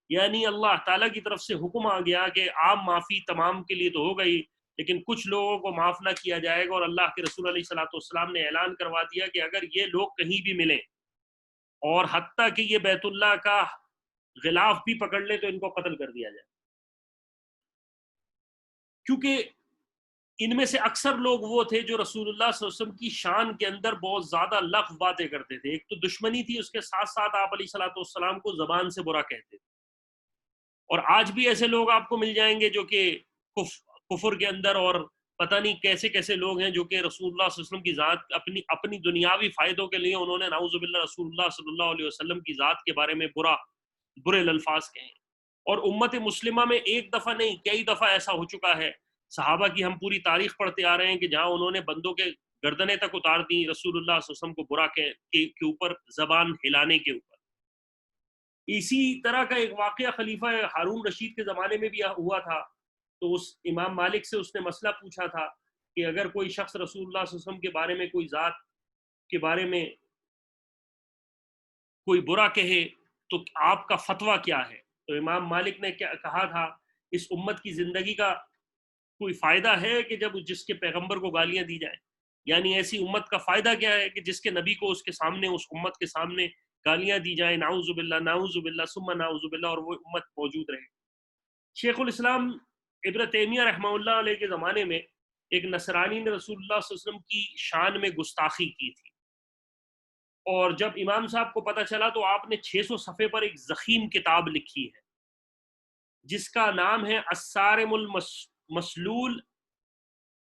S1: یعنی اللہ تعالیٰ کی طرف سے حکم آ گیا کہ عام معافی تمام کے لیے تو ہو گئی، لیکن کچھ لوگوں کو معاف نہ کیا جائے گا، اور اللہ کے رسول علیہ الصلوۃ والسلام نے اعلان کروا دیا کہ اگر یہ لوگ کہیں بھی ملیں اور حتیٰ کہ یہ بیت اللہ کا غلاف بھی پکڑ لے تو ان کو قتل کر دیا جائے، کیونکہ ان میں سے اکثر لوگ وہ تھے جو رسول اللہ صلی اللہ علیہ وسلم کی شان کے اندر بہت زیادہ لغو باتیں کرتے تھے۔ ایک تو دشمنی تھی، اس کے ساتھ ساتھ آپ علیہ الصلوۃ والسلام کو زبان سے برا کہتے تھے، اور آج بھی ایسے لوگ آپ کو مل جائیں گے جو کہ کفر کے اندر، اور پتہ نہیں کیسے کیسے لوگ ہیں جو کہ رسول اللہ صلی اللہ علیہ وسلم کی ذات اپنی دنیاوی فائدوں کے لیے انہوں نے نعوذ باللہ رسول اللہ صلی اللہ علیہ وسلم کی ذات کے بارے میں برے الفاظ کہیں۔ اور امت مسلمہ میں ایک دفعہ نہیں کئی دفعہ ایسا ہو چکا ہے، صحابہ کی ہم پوری تاریخ پڑھتے آ رہے ہیں کہ جہاں انہوں نے بندوں کے گردنیں تک اتار دی رسول اللہ صلی اللہ علیہ وسلم کو برا کے اوپر، زبان ہلانے کے اوپر۔ اسی طرح کا ایک واقعہ خلیفہ ہارون رشید کے زمانے میں بھی ہوا تھا، تو اس امام مالک سے اس نے مسئلہ پوچھا تھا کہ اگر کوئی شخص رسول اللہ صلی اللہ علیہ وسلم کے بارے میں کوئی ذات کے بارے میں کوئی برا کہے تو آپ کا فتویٰ کیا ہے؟ تو امام مالک نے کیا کہا تھا، اس امت کی زندگی کا کوئی فائدہ ہے کہ جب جس کے پیغمبر کو گالیاں دی جائیں؟ یعنی ایسی امت کا فائدہ کیا ہے کہ جس کے نبی کو اس کے سامنے، اس امت کے سامنے گالیاں دی جائیں، نعوذ باللہ نعوذ باللہ ثم نعوذ باللہ، اور وہ امت موجود رہے۔ شیخ الاسلام ابن تیمیہ رحمہ اللہ علیہ کے زمانے میں ایک نصرانی نے رسول اللہ صلی اللہ علیہ وسلم کی شان میں گستاخی کی تھی، اور جب امام صاحب کو پتہ چلا تو آپ نے 600 صفحے پر ایک ضخیم کتاب لکھی ہے جس کا نام ہے الصارم المسلول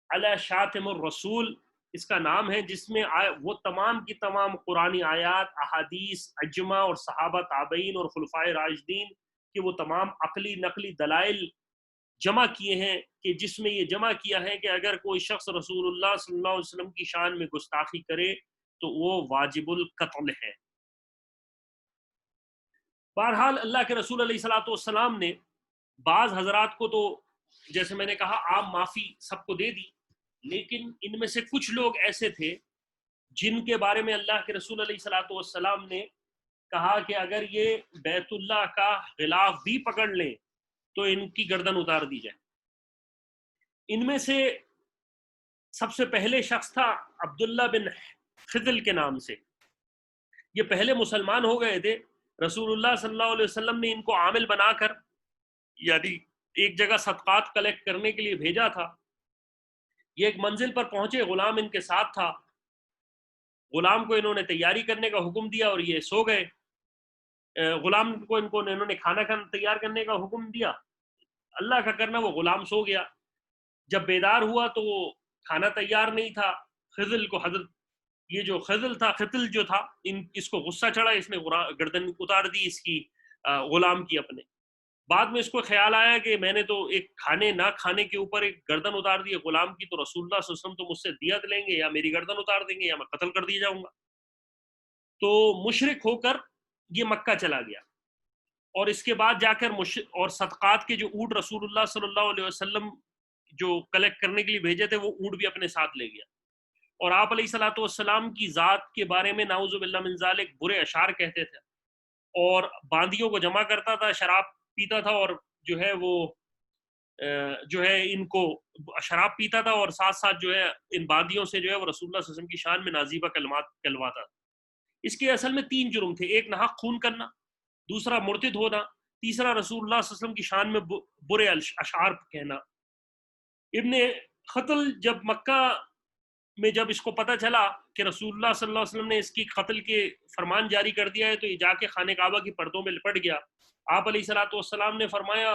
S1: علی شاتم الرسول، اس کا نام ہے، جس میں وہ تمام کی تمام قرآنی آیات، احادیث، اجماع اور صحابہ تابعین اور خلفائے راشدین کہ وہ تمام عقلی نقلی دلائل جمع کیے ہیں، کہ جس میں یہ جمع کیا ہے کہ اگر کوئی شخص رسول اللہ صلی اللہ علیہ وسلم کی شان میں گستاخی کرے تو وہ واجب القتل ہے۔ بہرحال اللہ کے رسول علیہ الصلوۃ والسلام نے بعض حضرات کو تو جیسے میں نے کہا عام معافی سب کو دے دی، لیکن ان میں سے کچھ لوگ ایسے تھے جن کے بارے میں اللہ کے رسول علیہ الصلوۃ والسلام نے کہا کہ اگر یہ بیت اللہ کا غلاف بھی پکڑ لیں تو ان کی گردن اتار دی جائے۔ ان میں سے سب سے پہلے شخص تھا عبداللہ بن خضل کے نام سے، یہ پہلے مسلمان ہو گئے تھے، رسول اللہ صلی اللہ علیہ وسلم نے ان کو عامل بنا کر یعنی ایک جگہ صدقات کلیکٹ کرنے کے لیے بھیجا تھا۔ یہ ایک منزل پر پہنچے، غلام ان کے ساتھ تھا، غلام کو انہوں نے تیاری کرنے کا حکم دیا اور یہ سو گئے۔ غلام کو انہوں نے کھانا تیار کرنے کا حکم دیا، اللہ کا کرنا وہ غلام سو گیا۔ جب بیدار ہوا تو وہ کھانا تیار نہیں تھا، خضل کو حضرت یہ جو خضل تھا، خطل جو تھا، اس کو غصہ چڑھا، اس نے گردن اتار دی اس کی غلام کی اپنے. بعد میں اس کو خیال آیا کہ میں نے تو ایک کھانے نہ کھانے کے اوپر ایک گردن اتار دی غلام کی، تو رسول اللہ صلی اللہ علیہ وسلم تو مجھ سے دیت لیں گے یا میری گردن اتار دیں گے یا میں قتل کر دیا جاؤں گا. تو مشرک ہو کر یہ مکہ چلا گیا، اور اس کے بعد جا کر اور صدقات کے جو اونٹ رسول اللہ صلی اللہ علیہ وسلم جو کلیکٹ کرنے کے لیے بھیجے تھے وہ اونٹ بھی اپنے ساتھ لے گیا. اور آپ علیہ الصلوۃ والسلام کی ذات کے بارے میں نعوذ باللہ من ذالک برے اشعار کہتے تھے، اور باندیوں کو جمع کرتا تھا، شراب پیتا تھا، اور جو ہے وہ جو ہے ان کو شراب پیتا تھا، اور ساتھ ساتھ جو ہے ان باندیوں سے جو ہے وہ رسول اللہ صلی اللہ علیہ وسلم کی شان میں نازیبہ کلمات کہلواتا تھا. اس کے اصل میں 3 جرم تھے، ایک ناحق خون کرنا، دوسرا مرتد ہونا، تیسرا رسول اللہ صلی اللہ علیہ وسلم کی شان میں برے اشعار کہنا. ابن خطل جب مکہ میں جب اس کو پتہ چلا کہ رسول اللہ صلی اللہ علیہ وسلم نے اس کی قتل کے فرمان جاری کر دیا ہے، تو یہ جا کے خانہ کعبہ کی پردوں میں لپٹ گیا. آپ علیہ الصلوۃ والسلام نے فرمایا،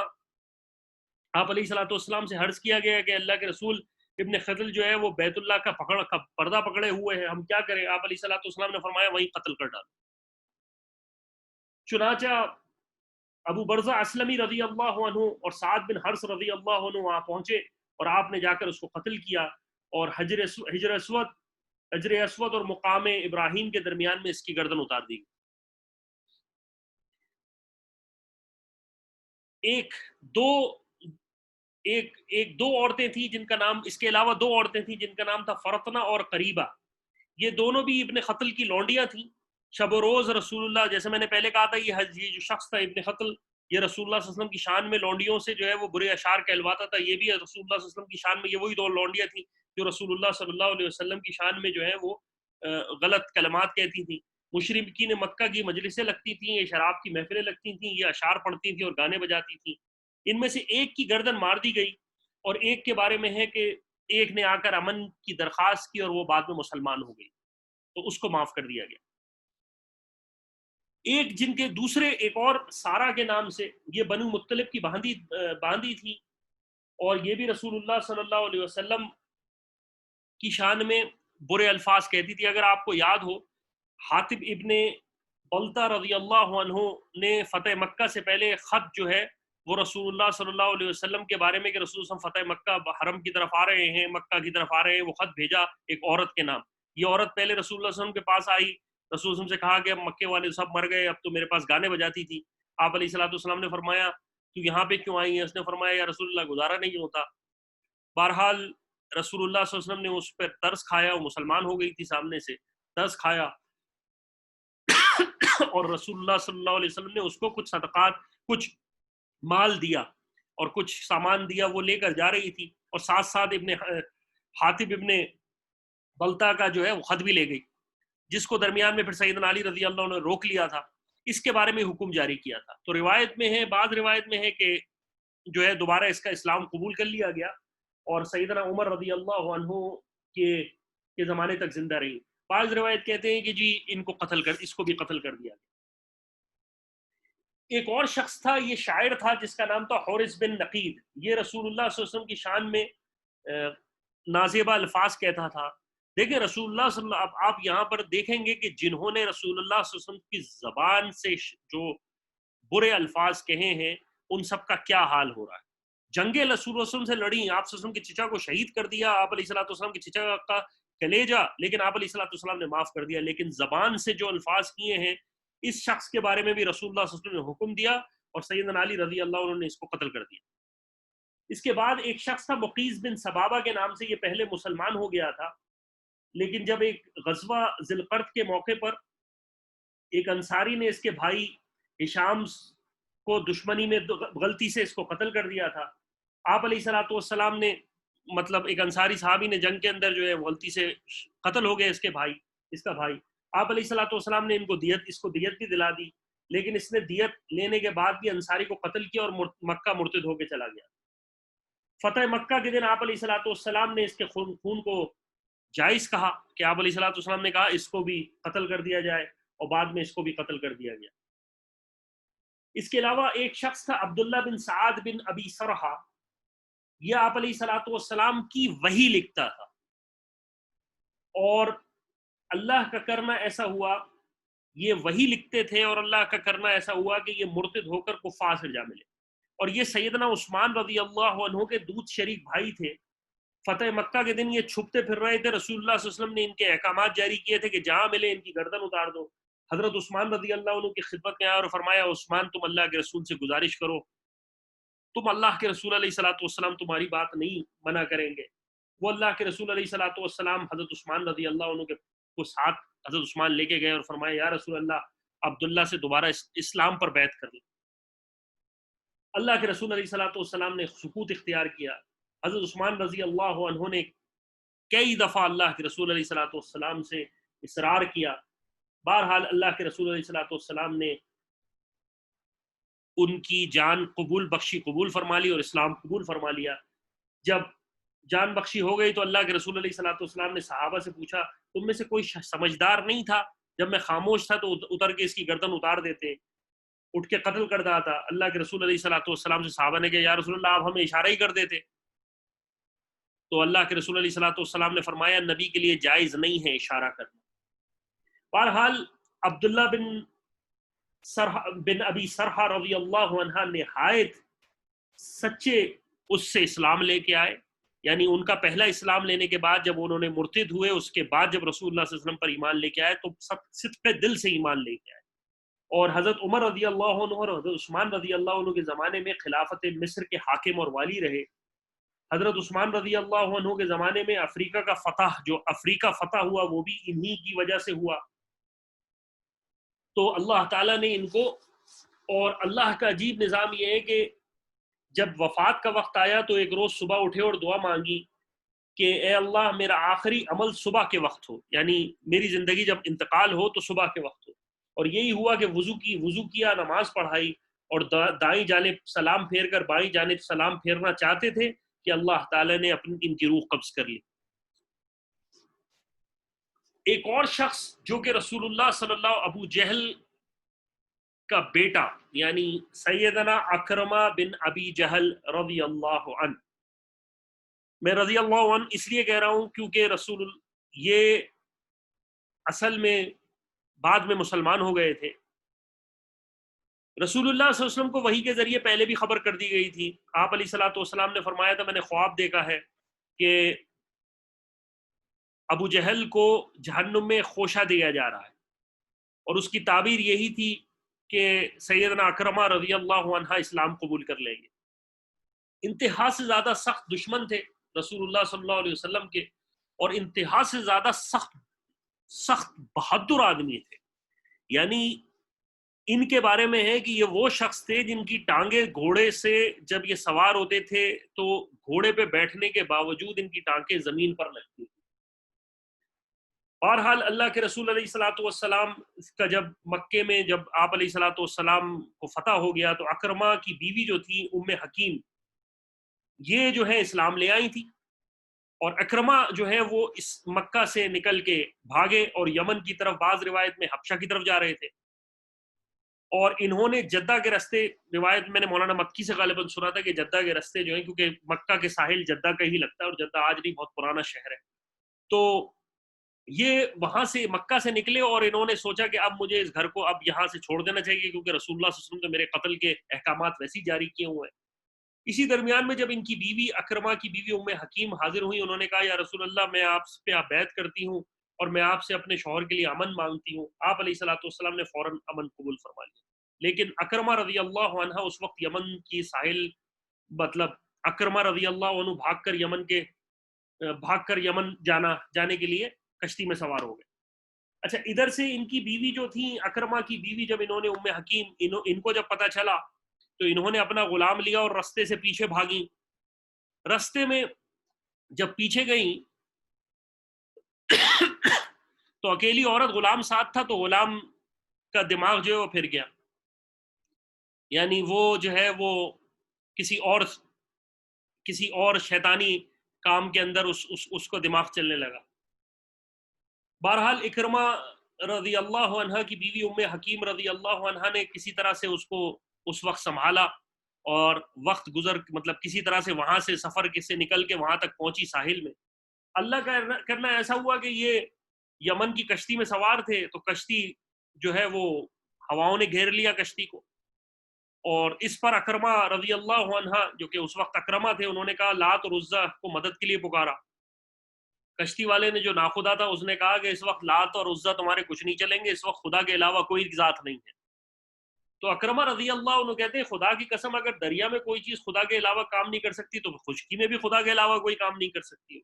S1: آپ علیہ الصلوۃ والسلام سے عرض کیا گیا کہ اللہ کے رسول ابن خطل جو ہے وہ بیت اللہ کا پردہ پکڑے ہوئے ہیں، ہم کیا کریں؟ آپ علیہ الصلوۃ والسلام نے فرمایا وہیں قتل کر ڈالو. چنانچہ ابو برزہ اسلمی رضی اللہ عنہ اور سعد بن حرس رضی اللہ عنہ وہاں پہنچے، اور آپ نے جا کر اس کو قتل کیا، اور حجر اسود اور مقام ابراہیم کے درمیان میں اس کی گردن اتار دی. دو عورتیں تھیں جن کا نام، اس کے علاوہ 2 عورتیں تھیں جن کا نام تھا فرطنہ اور قریبہ. یہ دونوں بھی ابن خطل کی لونڈیاں تھیں. شب و روز رسول اللہ، جیسے میں نے پہلے کہا تھا، یہ جو شخص تھا ابن خطل، یہ رسول اللہ صلی اللہ علیہ وسلم کی شان میں لونڈیوں سے جو ہے وہ برے اشعار کہلواتا تھا. یہ بھی رسول اللہ صلی اللہ علیہ وسلم کی شان میں، یہ وہی 2 لونڈیاں تھیں جو رسول اللہ صلی اللہ علیہ وسلم کی شان میں جو ہے وہ غلط کلمات کہتی تھیں. مشرکین مکہ کی مجلسیں لگتی تھیں، یہ شراب کی محفلیں لگتی تھیں، یہ اشعار پڑھتی تھیں اور گانے بجاتی تھیں. ان میں سے ایک کی گردن مار دی گئی، اور ایک کے بارے میں ہے کہ ایک نے آ کر امن کی درخواست کی اور وہ بعد میں مسلمان ہو گئی، تو اس کو معاف کر دیا گیا. ایک جن کے دوسرے ایک اور سارا کے نام سے، یہ بنو مطلب کی باندی تھی، اور یہ بھی رسول اللہ صلی اللہ علیہ وسلم کی شان میں برے الفاظ کہتی تھی. اگر آپ کو یاد ہو، حاطب ابن بلتا رضی اللہ عنہ نے فتح مکہ سے پہلے خط جو ہے وہ رسول اللہ صلی اللہ علیہ وسلم کے بارے میں کہ رسول اللہ فتح مکہ حرم کی طرف آ رہے ہیں، مکہ کی طرف آ رہے ہیں، وہ خط بھیجا ایک عورت کے نام. یہ عورت پہلے رسول اللہ صلی اللہ علیہ وسلم کے پاس آئی، رسول اللہ سے کہا کہ اب مکے والے سب مر گئے، اب تو میرے پاس گانے بجاتی تھی. آپ علیہ الصلوۃ والسلام نے فرمایا تو یہاں پہ کیوں آئی ہے؟ اس نے فرمایا یا رسول اللہ گزارا نہیں ہوتا. بہرحال رسول اللہ صلی اللہ علیہ وسلم نے اس پر ترس کھایا، وہ مسلمان ہو گئی تھی سامنے سے، ترس کھایا، اور رسول اللہ صلی اللہ علیہ وسلم نے اس کو کچھ صدقات، کچھ مال دیا اور کچھ سامان دیا، وہ لے کر جا رہی تھی، اور ساتھ ساتھ حاطب ابن بلتا کا جو ہے وہ خط بھی لے گئی، جس کو درمیان میں پھر سیدنا علی رضی اللہ عنہ نے روک لیا تھا. اس کے بارے میں حکم جاری کیا تھا. تو روایت میں ہے، بعض روایت میں ہے کہ جو ہے دوبارہ اس کا اسلام قبول کر لیا گیا، اور سیدنا عمر رضی اللہ عنہ کے زمانے تک زندہ رہی. بعض روایت کہتے ہیں کہ جی اس کو بھی قتل کر دیا گیا. ایک اور شخص تھا، یہ شاعر تھا جس کا نام تھا حورث بن نقید. یہ رسول اللہ صلی اللہ علیہ وسلم کی شان میں نازیبہ الفاظ کہتا تھا. دیکھیں رسول اللہ صلی اللہ، آپ یہاں پر دیکھیں گے کہ جنہوں نے رسول اللہ صلی اللہ علیہ وسلم کی زبان سے جو برے الفاظ کہے ہیں، ان سب کا کیا حال ہو رہا ہے. جنگیں رسول اللہ صلی اللہ علیہ وسلم سے لڑی، آپ صلی اللہ علیہ وسلم کے چچا کو شہید کر دیا، آپ علیہ الصلوۃ والسلام کے چچا کا کلیجہ، لیکن آپ علیہ الصلوۃ والسلام نے معاف کر دیا. لیکن زبان سے جو الفاظ کیے ہیں، اس شخص کے بارے میں بھی رسول اللہ صلی اللہ علیہ وسلم نے حکم دیا، اور سیدنا علی رضی اللہ عنہ نے اس کو قتل کر دیا. اس کے بعد ایک شخص تھا مقیز بن سبابہ کے نام سے، یہ پہلے مسلمان ہو گیا تھا، لیکن جب ایک غزوہ ذی القرد کے موقع پر ایک انصاری نے اس کے بھائی ہشام کو دشمنی میں غلطی سے اس کو قتل کر دیا تھا. آپ علیہ الصلوۃ والسلام نے مطلب ایک انصاری صحابی نے جنگ کے اندر جو ہے غلطی سے قتل ہو گیا اس کا بھائی. آپ علیہ الصلوۃ والسلام نے اس کو دیت بھی دلا دی، لیکن اس نے دیت لینے کے بعد بھی انصاری کو قتل کیا اور مکہ مرتد ہو کے چلا گیا. فتح مکہ کے دن آپ علیہ الصلوۃ والسلام نے اس کے خون کو جائز کہا کہ آپ علیہ الصلوۃ والسلام نے کہا اس کو بھی قتل کر دیا جائے، اور بعد میں اس کو بھی قتل کر دیا گیا. اس کے علاوہ ایک شخص تھا عبداللہ بن سعد بن ابی سرحہ، یہ آپ علیہ الصلوۃ والسلام کی وحی لکھتا تھا. اور اللہ کا کرنا ایسا ہوا، یہ وہی لکھتے تھے، اور اللہ کا کرنا ایسا ہوا کہ یہ مرتد ہو کر کفار سے جا ملے. اور یہ سیدنا عثمان رضی اللہ عنہ کے دودھ شریک بھائی تھے. فتح مکہ کے دن یہ چھپتے پھر رہے تھے، رسول اللہ صلی اللہ علیہ وسلم نے ان کے احکامات جاری کیے تھے کہ جہاں ملے ان کی گردن اتار دو. حضرت عثمان رضی اللہ عنہ کی خدمت میں آیا اور فرمایا عثمان تم اللہ کے رسول سے گزارش کرو، تم اللہ کے رسول علیہ الصلوۃ والسلام تمہاری بات نہیں منع کریں گے. وہ اللہ کے رسول علیہ الصلوۃ والسلام حضرت عثمان رضی اللہ عنہ کے کو ساتھ حضرت عثمان لے کے گئے اور فرمایا یا رسول اللہ عبداللہ سے دوبارہ اسلام پر بیعت کر لیں. اللہ کے رسول علیہ الصلوۃ والسلام نے سکوت اختیار کیا. حضرت عثمان رضی اللہ عنہ نے کئی دفعہ اللہ کے رسول علیہ الصلوۃ والسلام سے اصرار کیا. بہرحال اللہ کے رسول علیہ الصلوۃ والسلام نے ان کی جان قبول فرما لی اور اسلام قبول فرما لیا. جب جان بخشی ہو گئی تو اللہ کے رسول علیہ الصلوۃ والسلام نے صحابہ سے پوچھا تم میں سے کوئی سمجھدار نہیں تھا؟ جب میں خاموش تھا تو اتر کے اس کی گردن اتار دیتے، اٹھ کے قتل کر دیتا. اللہ کے رسول علیہ الصلوۃ والسلام سے صحابہ نے کہا یا رسول اللہ آپ ہمیں اشارہ ہی کر دیتے. تو اللہ کے رسول علیہ الصلوۃ والسلام نے فرمایا نبی کے لیے جائز نہیں ہے اشارہ کرنا. بہرحال عبداللہ بن ابی سرحہ رضی اللہ عنہ نہایت سچے اس سے اسلام لے کے آئے. یعنی ان کا پہلا اسلام لینے کے بعد جب انہوں نے مرتد ہوئے، اس کے بعد جب رسول اللہ صلی اللہ علیہ وسلم پر ایمان لے کے آئے تو صدق دل سے ایمان لے کے آئے. اور حضرت عمر رضی اللہ عنہ اور حضرت عثمان رضی اللہ عنہ کے زمانے میں خلافت مصر کے حاکم اور والی رہے. حضرت عثمان رضی اللہ عنہ کے زمانے میں افریقہ کا فتح، جو افریقہ فتح ہوا وہ بھی انہی کی وجہ سے ہوا. تو اللہ تعالیٰ نے ان کو، اور اللہ کا عجیب نظام یہ ہے کہ جب وفات کا وقت آیا تو ایک روز صبح اٹھے اور دعا مانگی کہ اے اللہ میرا آخری عمل صبح کے وقت ہو، یعنی میری زندگی جب انتقال ہو تو صبح کے وقت ہو. اور یہی ہوا کہ وضو کیا، نماز پڑھائی اور دائیں جانب سلام پھیر کر بائیں جانب سلام پھیرنا چاہتے تھے کہ اللہ تعالیٰ نے ان کی روح قبض کر لی. ایک اور شخص جو کہ رسول اللہ صلی اللہ ابو جہل کا بیٹا یعنی سیدنا اکرمہ بن ابی جہل رضی اللہ عنہ، میں رضی اللہ عنہ اس لیے کہہ رہا ہوں کیونکہ یہ اصل میں بعد میں مسلمان ہو گئے تھے. رسول اللہ صلی اللہ علیہ وسلم کو وحی کے ذریعے پہلے بھی خبر کر دی گئی تھی. آپ علیہ الصلوۃ والسلام نے فرمایا تھا میں نے خواب دیکھا ہے کہ ابو جہل کو جہنم میں خوشہ دیا جا رہا ہے، اور اس کی تعبیر یہی تھی کہ سیدنا اکرمہ رضی اللہ عنہ اسلام قبول کر لیں گے. انتہا سے زیادہ سخت دشمن تھے رسول اللہ صلی اللہ علیہ وسلم کے، اور انتہا سے زیادہ سخت بہادر آدمی تھے. یعنی ان کے بارے میں ہے کہ یہ وہ شخص تھے جن کی ٹانگیں گھوڑے سے جب یہ سوار ہوتے تھے تو گھوڑے پہ بیٹھنے کے باوجود ان کی ٹانگیں زمین پر لگتی تھی. بہرحال اللہ کے رسول علیہ الصلوۃ والسلام کا جب مکے میں جب آپ علیہ الصلوۃ والسلام کو فتح ہو گیا تو اکرمہ کی بیوی جو تھی ام حکیم یہ جو ہے اسلام لے آئی تھی. اور اکرمہ جو ہے وہ اس مکہ سے نکل کے بھاگے اور یمن کی طرف، بعض روایت میں حبشہ کی طرف جا رہے تھے. اور انہوں نے جدہ کے رستے، روایت میں نے مولانا مکی سے غالباً سنا تھا کہ جدہ کے رستے جو ہیں، کیونکہ مکہ کے ساحل جدہ کا ہی لگتا ہے اور جدہ آج نہیں بہت پرانا شہر ہے، تو یہ وہاں سے مکہ سے نکلے اور انہوں نے سوچا کہ اب مجھے اس گھر کو اب یہاں سے چھوڑ دینا چاہیے کیونکہ رسول اللہ صلی اللہ علیہ وسلم نے میرے قتل کے احکامات ویسے ہی جاری کیے ہوئے ہیں. اسی درمیان میں جب ان کی بیوی اکرمہ کی بیوی ام حکیم حاضر ہوئی، انہوں نے کہا یا رسول اللہ میں آپ پہ بیعت کرتی ہوں اور میں آپ سے اپنے شوہر کے لیے امن مانگتی ہوں. آپ علیہ الصلوۃ والسلام نے فوراً امن قبول فرما لیا. لیکن اکرمہ رضی اللہ عنہ اس وقت یمن کی ساحل، مطلب اکرمہ رضی اللہ عنہ بھاگ کر یمن جانے کے لیے کشتی میں سوار ہو گئے. اچھا، ادھر سے ان کی بیوی جو تھی اکرمہ کی بیوی، جب انہوں نے ام حکیم ان کو جب پتہ چلا تو انہوں نے اپنا غلام لیا اور رستے سے پیچھے بھاگی. رستے میں جب پیچھے گئیں تو اکیلی عورت غلام ساتھ تھا، تو غلام کا دماغ جو ہے وہ پھر گیا. یعنی وہ جو ہے وہ کسی اور شیطانی کام کے اندر اس کو دماغ چلنے لگا. بہرحال اکرمہ رضی اللہ عنہ کی بیوی ام حکیم رضی اللہ عنہ نے کسی طرح سے اس کو اس وقت سنبھالا اور وقت مطلب کسی طرح سے وہاں سے سفر سے نکل کے وہاں تک پہنچی ساحل میں. اللہ کا کرنا ایسا ہوا کہ یہ یمن کی کشتی میں سوار تھے، تو کشتی جو ہے وہ ہواؤں نے گھیر لیا کشتی کو، اور اس پر اکرمہ رضی اللہ عنہ جو کہ اس وقت اکرمہ تھے، انہوں نے کہا لات اور عزا کو مدد کے لیے پکارا۔ کشتی والے نے جو ناخدا تھا اس نے کہا کہ اس وقت لات اور عزا تمہارے کچھ نہیں چلیں گے، اس وقت خدا کے علاوہ کوئی ذات نہیں ہے۔ تو اکرمہ رضی اللہ عنہ کہتے ہیں خدا کی قسم اگر دریا میں کوئی چیز خدا کے علاوہ کام نہیں کر سکتی تو خشکی میں بھی خدا کے علاوہ کوئی کام نہیں کر سکتی۔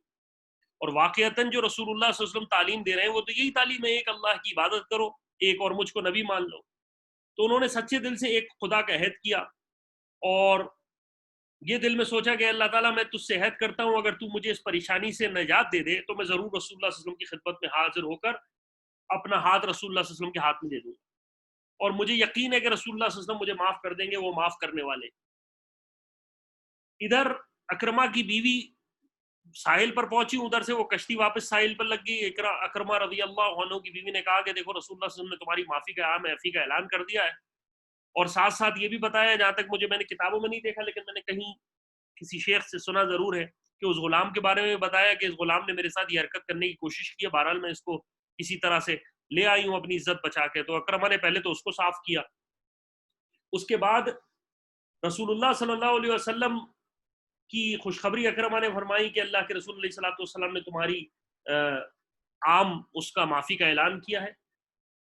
S1: اور واقعتاً جو رسول اللہ صلی اللہ علیہ وسلم تعلیم دے رہے ہیں وہ تو یہی تعلیم ہے، ایک اللہ کی عبادت کرو، ایک اور مجھ کو نبی مان لو۔ تو انہوں نے سچے دل سے ایک خدا کا عہد کیا، اور یہ دل میں سوچا کہ اللہ تعالیٰ میں تجھ سے عہد کرتا ہوں اگر تو مجھے اس پریشانی سے نجات دے دے تو میں ضرور رسول اللہ صلی اللہ علیہ وسلم کی خدمت میں حاضر ہو کر اپنا ہاتھ رسول اللہ صلی اللہ علیہ وسلم کے ہاتھ میں دے دوں گا، اور مجھے یقین ہے کہ رسول اللہ صلی اللہ علیہ وسلم مجھے معاف کر دیں گے، وہ معاف کرنے والے۔ ادھر اکرمہ کی بیوی ساحل پر پہنچی، ادھر سے وہ کشتی واپس ساحل پر لگ گئی۔ اکرمہ رضی اللہ عنہ کی بیوی نے کہا کہ دیکھو رسول اللہ صلی اللہ علیہ وسلم نے تمہاری معافی کا اعلان کر دیا ہے، اور ساتھ ساتھ یہ بھی بتایا، جہاں تک میں نے کتابوں میں نہیں دیکھا لیکن میں نے کہیں کسی شیخ سے سنا ضرور ہے کہ اس غلام کے بارے میں بتایا کہ اس غلام نے میرے ساتھ یہ حرکت کرنے کی کوشش کی ہے، بہرحال میں اس کو کسی طرح سے لے آئی ہوں اپنی عزت بچا کے۔ تو اکرمہ نے پہلے تو اس کو صاف کیا، اس کے بعد رسول اللہ صلی اللہ علیہ وسلم کی خوشخبری اکرمہ نے فرمائی کہ اللہ کے رسول علیہ الصلوۃ والسلام نے تمہاری عام اس کا معافی کا اعلان کیا ہے۔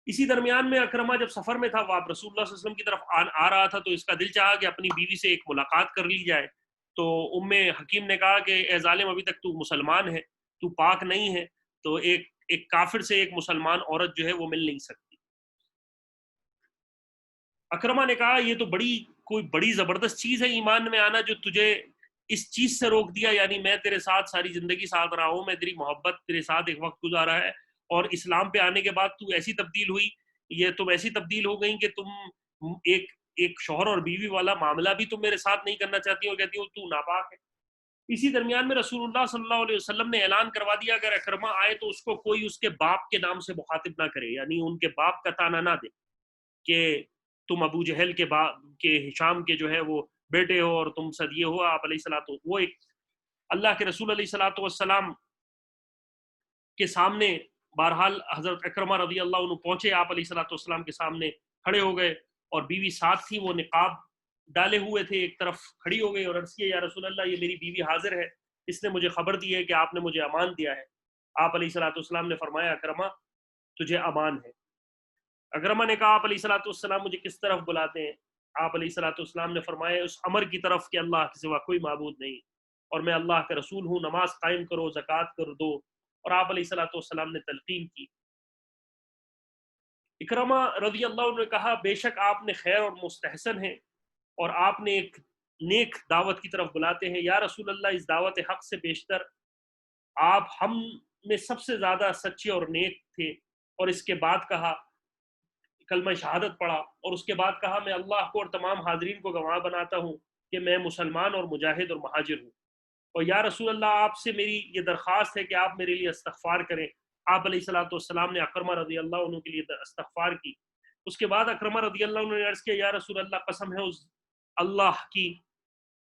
S1: اسی درمیان میں اکرمہ جب سفر میں تھا، وہ آپ رسول اللہ صلی اللہ علیہ وسلم کی طرف آ رہا تھا، تو اس کا دل چاہا کہ اپنی بیوی سے ایک ملاقات کر لی جائے۔ تو ام حکیم نے کہا کہ اے ظالم ابھی تک تو مسلمان ہے، تو پاک نہیں ہے، تو ایک کافر سے ایک مسلمان عورت جو ہے وہ مل نہیں سکتی۔ اکرمہ نے کہا یہ تو کوئی بڑی زبردست چیز ہے ایمان میں آنا جو تجھے اس چیز سے روک دیا، یعنی میں تیرے ساتھ ساری زندگی ساتھ رہا ہوں، میں تیری محبت تیرے ساتھ ایک وقت گزارا ہے، اور اسلام پہ آنے کے بعد تو ایسی تبدیل ہوئی، یہ تم ایسی تبدیل ہو گئی کہ تم ایک شوہر اور بیوی والا معاملہ بھی تم میرے ساتھ نہیں کرنا چاہتی ہو، کہتی ہو تو ناپاک ہے۔ اسی درمیان میں رسول اللہ صلی اللہ علیہ وسلم نے اعلان کروا دیا اگر اکرمہ آئے تو اس کو کوئی اس کے باپ کے نام سے مخاطب نہ کرے، یعنی ان کے باپ کا تانا نہ دے کہ تم ابو جہل کے باپ کے ہشام کے جو ہے وہ بیٹے ہو اور تم سد یہ ہو آپ علیہ الصلوۃ، وہ ایک اللہ کے رسول علیہ الصلوۃ والسلام کے سامنے بہرحال حضرت اکرمہ رضی اللہ عنہ پہنچے، آپ علیہ الصلوۃ والسلام کے سامنے کھڑے ہو گئے، اور بیوی ساتھ تھی، وہ نقاب ڈالے ہوئے تھے، ایک طرف کھڑی ہو گئی اور عرض کیا یا رسول اللہ یہ میری بیوی حاضر ہے، اس نے مجھے خبر دی ہے کہ آپ نے مجھے امان دیا ہے۔ آپ علیہ الصلوۃ والسلام نے فرمایا اکرمہ تجھے امان ہے۔ اکرمہ نے کہا آپ علیہ الصلوۃ والسلام مجھے کس طرف بلاتے ہیں؟ آپ علیہ الصلوۃ والسلام نے فرمایا اس امر کی طرف کہ اللہ کے سوا کوئی معبود نہیں اور میں اللہ کا رسول ہوں، نماز قائم کرو، زکوٰۃ کر دو، اور آپ علیہ الصلوۃ والسلام نے تلقین کی۔ اکرمہ رضی اللہ عنہ نے کہا بے شک آپ نے خیر اور مستحسن ہیں، اور آپ نے ایک نیک دعوت کی طرف بلاتے ہیں، یا رسول اللہ اس دعوت حق سے بیشتر آپ ہم میں سب سے زیادہ سچے اور نیک تھے۔ اور اس کے بعد کہا کلمہ شہادت پڑھا، اور اس کے بعد کہا میں اللہ کو اور تمام حاضرین کو گواہ بناتا ہوں کہ میں مسلمان اور مجاہد اور مہاجر ہوں، اور یا رسول اللہ آپ سے میری یہ درخواست ہے کہ آپ میرے لیے استغفار کریں۔ آپ علیہ الصلوۃ والسلام نے اکرمہ رضی اللہ عنہ کے لیے استغفار کی۔ اس کے بعد اکرمہ رضی اللہ عنہ نے عرض کیا یا رسول اللہ قسم ہے اس اللہ کی،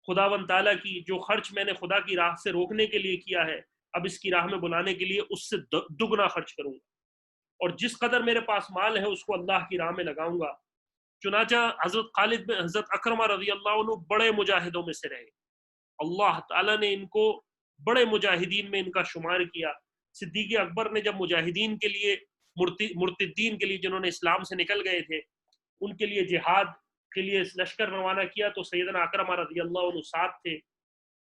S1: خداوند تعالیٰ کی، جو خرچ میں نے خدا کی راہ سے روکنے کے لیے کیا ہے اب اس کی راہ میں بلانے کے لیے اس سے دگنا خرچ کروں گا، اور جس قدر میرے پاس مال ہے اس کو اللہ کی راہ میں لگاؤں گا۔ چنانچہ حضرت اکرمہ رضی اللہ عنہ بڑے مجاہدوں میں سے رہے، اللہ تعالیٰ نے ان کو بڑے مجاہدین میں ان کا شمار کیا۔ صدیق اکبر نے جب مجاہدین کے لیے مرتدین کے لیے جنہوں نے اسلام سے نکل گئے تھے ان کے لیے جہاد کے لیے لشکر روانہ کیا تو سیدنا اکرمہ رضی اللہ عنہ ساتھ تھے۔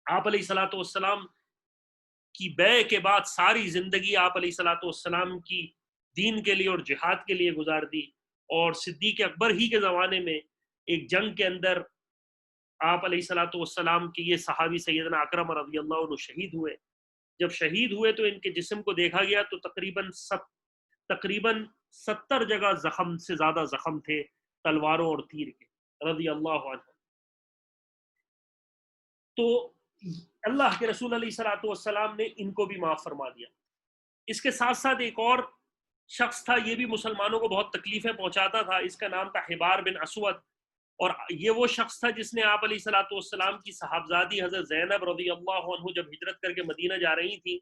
S1: آپ علیہ الصلوۃ والسلام کی بیع کے بعد ساری زندگی آپ علیہ الصلوۃ والسلام کی دین کے لیے اور جہاد کے لیے گزار دی، اور صدیق اکبر ہی کے زمانے میں ایک جنگ کے اندر آپ علیہ الصلوۃ والسلام کے یہ صحابی سیدنا اکرمہ رضی اللہ عنہ شہید ہوئے۔ جب شہید ہوئے تو ان کے جسم کو دیکھا گیا تو تقریباً 70 جگہ زخم سے زیادہ زخم تھے تلواروں اور تیر کے رضی اللہ عنہ۔ تو اللہ کے رسول علیہ الصلوۃ والسلام نے ان کو بھی معاف فرما دیا۔ اس کے ساتھ ساتھ ایک اور شخص تھا، یہ بھی مسلمانوں کو بہت تکلیفیں پہنچاتا تھا، اس کا نام تھا حبار بن اسود، اور یہ وہ شخص تھا جس نے آپ علیہ الصلوۃ والسلام کی صاحبزادی حضرت زینب رضی اللہ عنہ جب ہجرت کر کے مدینہ جا رہی تھی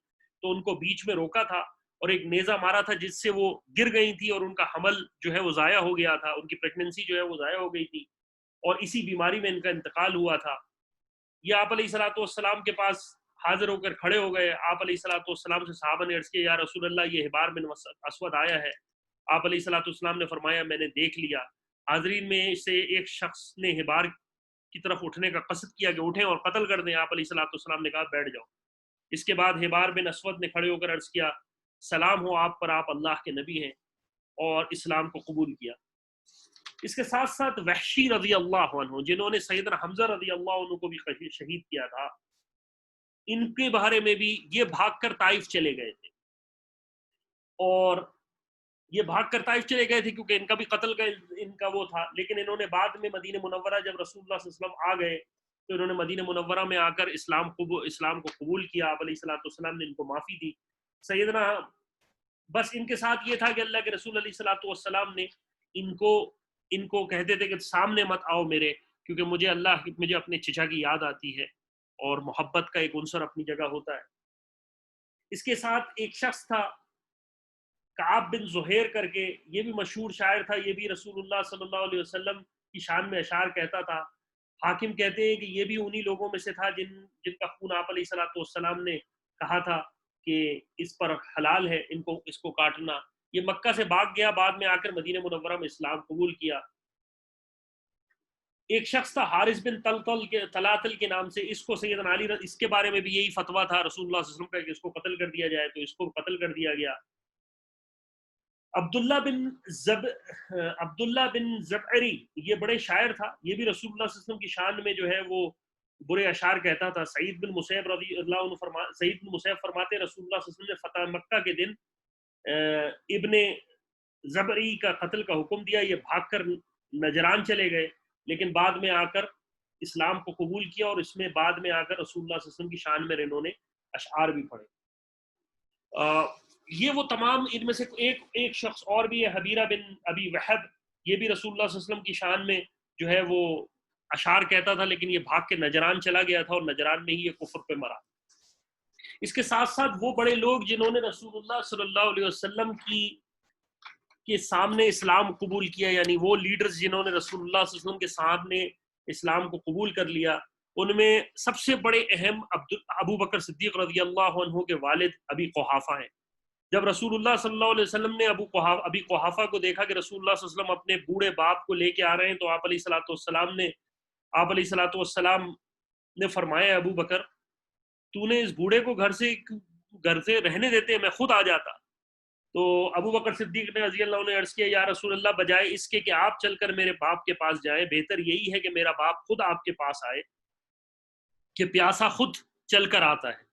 S1: تو ان کو بیچ میں روکا تھا اور ایک نیزہ مارا تھا جس سے وہ گر گئی تھی اور ان کا حمل جو ہے وہ ضائع ہو گیا تھا، ان کی پریگننسی جو ہے وہ ضائع ہو گئی تھی اور اسی بیماری میں ان کا انتقال ہوا تھا۔ یہ آپ علیہ الصلوۃ والسلام کے پاس حاضر ہو کر کھڑے ہو گئے۔ آپ علیہ الصلوۃ والسلام سے صحابہ نے عرض کیا یا رسول اللہ یہ حبار بن اسود آیا ہے۔ آپ علیہ الصلوۃ والسلام نے فرمایا میں نے دیکھ لیا۔ حاضرین میں سے ایک شخص نے حبار کی طرف اٹھنے کا قصد کیا کہ اٹھیں اور قتل کر دیں۔ آپ علیہ الصلوۃ والسلام نے کہا بیٹھ جاؤ۔ اس کے بعد حبار بن اسود نے کھڑے ہو کر عرض کیا سلام ہو آپ پر، آپ اللہ کے نبی ہیں، اور اسلام کو قبول کیا۔ اس کے ساتھ ساتھ وحشی رضی اللہ عنہ جنہوں نے سیدنا حمزہ رضی اللہ عنہ کو بھی شہید کیا تھا، ان کے بارے میں بھی یہ بھاگ کر طائف چلے گئے تھے، اور یہ بھاگ کر طائف چلے گئے تھے کیونکہ ان کا بھی قتل کا ان کا وہ تھا، لیکن انہوں نے بعد میں مدینہ منورہ جب رسول اللہ صلی اللہ علیہ وسلم آ گئے تو انہوں نے مدینہ منورہ میں آ کر اسلام کو قبول کیا۔ آپ علیہ الصلوۃ والسلام نے ان کو معافی دی۔ سیدنا بس ان کے ساتھ یہ تھا کہ اللہ کے رسول علیہ الصلوۃ والسلام نے ان کو کہتے تھے کہ سامنے مت آؤ میرے، کیونکہ مجھے اپنے چچا کی یاد آتی ہے، اور محبت کا ایک عنصر اپنی جگہ ہوتا ہے۔ اس کے ساتھ ایک شخص تھا کعب بن زہیر کر کے، یہ بھی مشہور شاعر تھا، یہ بھی رسول اللہ صلی اللہ علیہ وسلم کی شان میں اشعار کہتا تھا۔ حاکم کہتے ہیں کہ یہ بھی انہی لوگوں میں سے تھا جن کا خون آپ علیہ الصلوۃ والسلام نے کہا تھا کہ اس پر حلال ہے اس کو کاٹنا۔ یہ مکہ سے بھاگ گیا، بعد میں آ کر مدینہ منورہ میں اسلام قبول کیا۔ ایک شخص تھا حارث بن تلاتل کے نام سے، اس کو سیدنا علی اس کے بارے میں بھی یہی فتویٰ تھا رسول اللہ صلی اللہ علیہ وسلم کا کہ اس کو قتل کر دیا جائے، تو اس کو قتل کر دیا گیا۔ عبداللہ بن زبعری یہ بڑے شاعر تھا، یہ بھی رسول اللہ صلی اللہ علیہ وسلم کی شان میں جو ہے وہ برے اشعار کہتا تھا۔ سعید بن مسیب رضی اللہ عنہ فرماتے رسول اللہ صلی اللہ علیہ وسلم نے فتح مکہ کے دن ابن زبعری کا قتل کا حکم دیا۔ یہ بھاگ کر نجران چلے گئے، لیکن بعد میں آ کر اسلام کو قبول کیا، اور اس میں بعد میں آ کر رسول اللہ صلی اللہ علیہ وسلم کی شان میں انہوں نے اشعار بھی پڑھے۔ یہ وہ تمام، ان میں سے ایک شخص اور بھی ہے حبیرہ بن ابی وحب، یہ بھی رسول اللہ صلی اللہ علیہ وسلم کی شان میں جو ہے وہ اشعار کہتا تھا، لیکن یہ بھاگ کے نجران چلا گیا تھا اور نجران میں ہی یہ کفر پہ مرا۔ اس کے ساتھ ساتھ وہ بڑے لوگ جنہوں نے رسول اللہ صلی اللہ علیہ وسلم کے سامنے اسلام قبول کیا، یعنی وہ لیڈرز جنہوں نے رسول اللہ صلی اللہ علیہ وسلم کے سامنے اسلام کو قبول کر لیا، ان میں سب سے بڑے اہم ابو بکر صدیق رضی اللہ عنہ کے والد ابی قحافہ ہیں۔ جب رسول اللہ صلی اللہ علیہ وسلم نے ابی قحافہ کو دیکھا کہ رسول اللہ صلی اللہ علیہ وسلم اپنے بوڑھے باپ کو لے کے آ رہے ہیں، تو آپ علیہ الصلوۃ والسلام نے فرمایا ابو بکر تو نے اس بوڑھے کو گھر سے رہنے دیتے، میں خود آ جاتا۔ تو ابو بکر صدیق نے رضی اللہ عنہ نے عرض کیا یا رسول اللہ بجائے اس کے کہ آپ چل کر میرے باپ کے پاس جائیں، بہتر یہی ہے کہ میرا باپ خود آپ کے پاس آئے، کہ پیاسا خود چل کر آتا ہے۔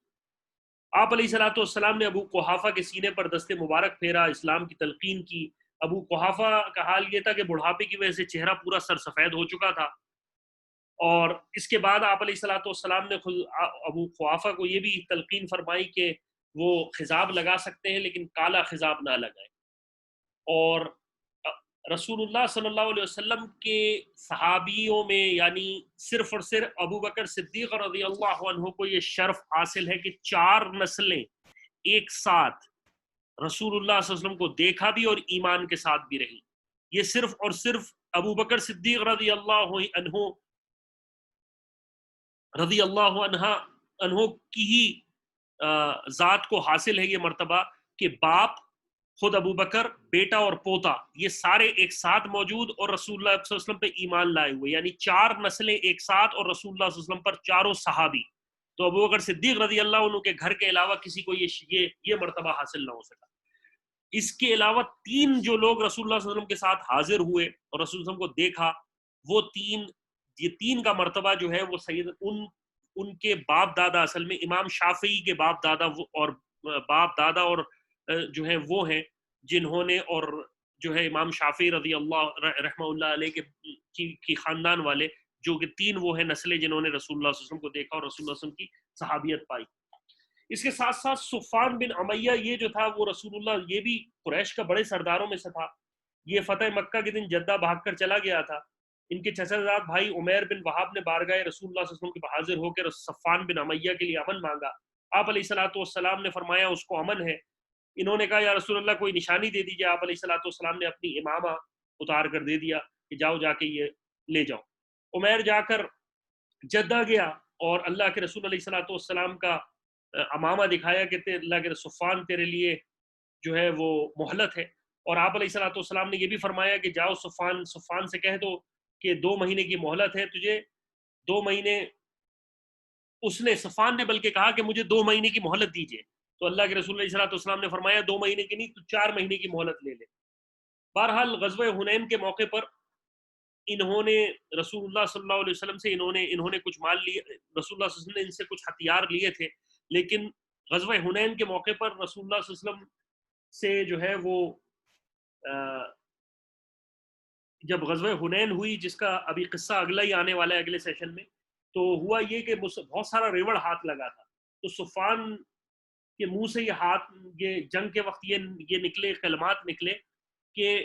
S1: آپ علیہ الصلوۃ والسلام نے ابو قحافہ کے سینے پر دست مبارک پھیرا، اسلام کی تلقین کی۔ ابو قحافہ کا حال یہ تھا کہ بڑھاپے کی وجہ سے چہرہ پورا سر سفید ہو چکا تھا، اور اس کے بعد آپ علیہ الصلوۃ والسلام نے خود ابو قحافہ کو یہ بھی تلقین فرمائی کہ وہ خضاب لگا سکتے ہیں لیکن کالا خضاب نہ لگائیں۔ اور رسول اللہ صلی اللہ علیہ وسلم کے صحابیوں میں یعنی صرف اور صرف ابو بکر صدیق رضی اللہ عنہ کو یہ شرف حاصل ہے کہ 4 نسلیں ایک ساتھ رسول اللہ صلی اللہ علیہ وسلم کو دیکھا بھی اور ایمان کے ساتھ بھی رہی۔ یہ صرف اور صرف ابو بکر صدیق رضی اللہ عنہ کی ہی ذات کو حاصل ہے یہ مرتبہ کہ باپ خود ابو بکر، بیٹا اور پوتا، یہ سارے ایک ساتھ موجود اور رسول اللہ صلی اللہ علیہ وسلم پہ ایمان لائے ہوئے، یعنی 4 نسلیں ایک ساتھ اور رسول اللہ صلی اللہ علیہ وسلم پر 4 صحابی۔ تو ابو بکر صدیق رضی اللہ عنہ کے گھر کے علاوہ کسی کو یہ مرتبہ حاصل نہ ہو سکا۔ اس کے علاوہ 3 جو لوگ رسول اللہ صلی اللہ علیہ وسلم کے ساتھ حاضر ہوئے اور رسول اللہ صلی اللہ علیہ وسلم کو دیکھا، وہ 3 کا مرتبہ جو ہے وہ سید ان کے باپ دادا، اصل میں امام شافعی کے باپ دادا اور جو ہے وہ ہیں جنہوں نے، اور جو ہے امام شافعی رضی اللہ رحمہ اللہ علیہ کی خاندان والے، جو کہ 3 وہ ہیں نسلیں جنہوں نے رسول اللہ صلی اللہ علیہ وسلم کو دیکھا اور رسول اللہ صلی اللہ علیہ وسلم کی صحابیت پائی۔ اس کے ساتھ ساتھ صفوان بن امیہ یہ جو تھا وہ رسول اللہ، یہ بھی قریش کا بڑے سرداروں میں سے تھا، یہ فتح مکہ کے دن جدہ بھاگ کر چلا گیا تھا۔ ان کے چچا زاد بھائی عمیر بن وہاب نے بارگاہ رسول اللہ صلی اللہ علیہ وسلم کے حاضر ہو کر صفوان بن امیہ کے لیے امن مانگا۔ آپ علیہ الصلوۃ والسلام نے فرمایا اس کو امن ہے. انہوں نے کہا یا رسول اللہ کوئی نشانی دے دیجیے. آپ علیہ الصلوۃ والسلام نے اپنی امامہ اتار کر دے دیا کہ جاؤ جا کے یہ لے جاؤ. عمیر جا کر جدہ گیا اور اللہ کے رسول علیہ الصلوۃ والسلام کا امامہ دکھایا کہ اللہ کے صفان تیرے لیے جو ہے وہ مہلت ہے. اور آپ علیہ الصلوۃ والسلام نے یہ بھی فرمایا کہ جاؤ صفان سے کہہ دو کہ 2 مہینے کی مہلت ہے تجھے. 2 مہینے اس نے صفان نے بلکہ کہا کہ مجھے 2 مہینے کی مہلت دیجیے. تو اللہ کے رسول علیہ الصلوۃ والسلام نے فرمایا 2 مہینے کی نہیں تو 4 مہینے کی مہلت لے لے. بہرحال غزوہ حنین کے موقع پر انہوں نے رسول اللہ صلی اللہ علیہ وسلم سے انہوں نے کچھ مال لیے. رسول اللہ صلی اللہ علیہ وسلم نے ان سے کچھ ہتھیار لیے تھے, لیکن غزوہ حنین کے موقع پر رسول اللہ صلی اللہ علیہ وسلم سے جو ہے وہ جب غزوہ حنین ہوئی, جس کا ابھی قصہ اگلا ہی آنے والا ہے اگلے سیشن میں, تو ہوا یہ کہ بہت سارا ریوڑ ہاتھ لگا تھا. تو صفان کے منہ سے یہ جنگ کے وقت یہ نکلے کلمات نکلے کہ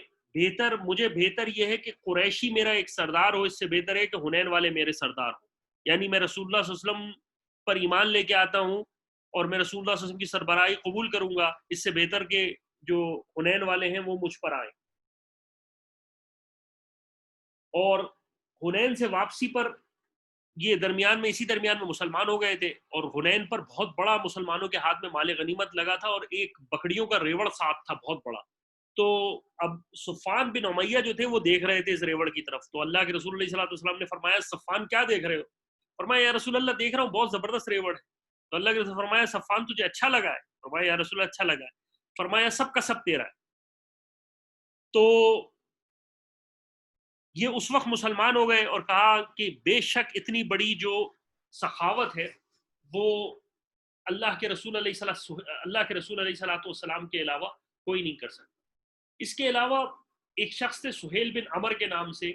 S1: مجھے بہتر یہ ہے کہ قریشی میرا ایک سردار ہو, اس سے بہتر ہے کہ حنین والے میرے سردار ہو. یعنی میں رسول اللہ صلی اللہ علیہ وسلم پر ایمان لے کے آتا ہوں اور میں رسول اللہ صلی اللہ علیہ وسلم کی سربراہی قبول کروں گا, اس سے بہتر کہ جو حنین والے ہیں وہ مجھ پر آئیں. اور حنین سے واپسی پر اسی درمیان میں مسلمان ہو گئے تھے, اور حنین پر بہت بڑا مسلمانوں کے ہاتھ میں مال غنیمت لگا تھا اور ایک بکریوں کا ریوڑ ساتھ تھا بہت بڑا. تو اب صفان بن امیہ جو تھے وہ دیکھ رہے تھے اس ریوڑ کی طرف. تو اللہ کے رسول علیہ الصلوۃ والسلام نے فرمایا صفان کیا دیکھ رہے ہو؟ فرمایا یا رسول اللہ دیکھ رہا ہوں بہت زبردست ریوڑ ہے. تو اللہ کے رسول فرمایا صفان تجھے اچھا لگا ہے؟ فرمایا یا رسول اللہ اچھا لگا ہے. فرمایا سب کا سب تیرا ہے. تو یہ اس وقت مسلمان ہو گئے اور کہا کہ بے شک اتنی بڑی جو سخاوت ہے وہ اللہ کے رسول علیہ الصلوۃ والسلام کے علاوہ کوئی نہیں کر سکتا. اس کے علاوہ ایک شخص تھے سہیل بن عمر کے نام سے,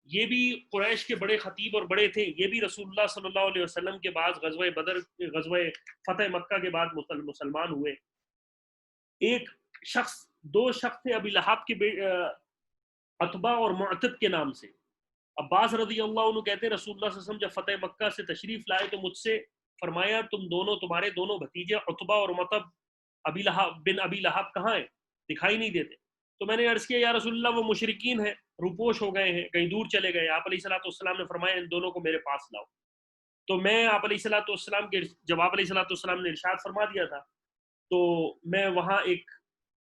S1: یہ بھی قریش کے بڑے خطیب اور بڑے تھے. یہ بھی رسول اللہ صلی اللہ علیہ وسلم کے بعد غزوہ فتح مکہ کے بعد مسلمان ہوئے. دو شخص تھے ابی لہب کے عتبہ اور معتب کے نام سے. عباس رضی اللہ عنہ کہتے ہیں رسول اللہ صلی اللہ علیہ وسلم جب فتح مکہ سے تشریف لائے تو مجھ سے فرمایا تمہارے دونوں بھتیجے عتبہ اور معتب بن ابی لہب کہاں ہیں؟ دکھائی نہیں دیتے. تو میں نے عرض کیا یا رسول اللہ وہ مشرکین ہیں, روپوش ہو گئے ہیں, کہیں دور چلے گئے. آپ علیہ الصلوۃ والسلام نے فرمایا ان دونوں کو میرے پاس لاؤ. تو میں آپ علیہ الصلوۃ والسلام کے جب آپ علیہ الصلوۃ والسلام نے ارشاد فرما دیا تھا تو میں وہاں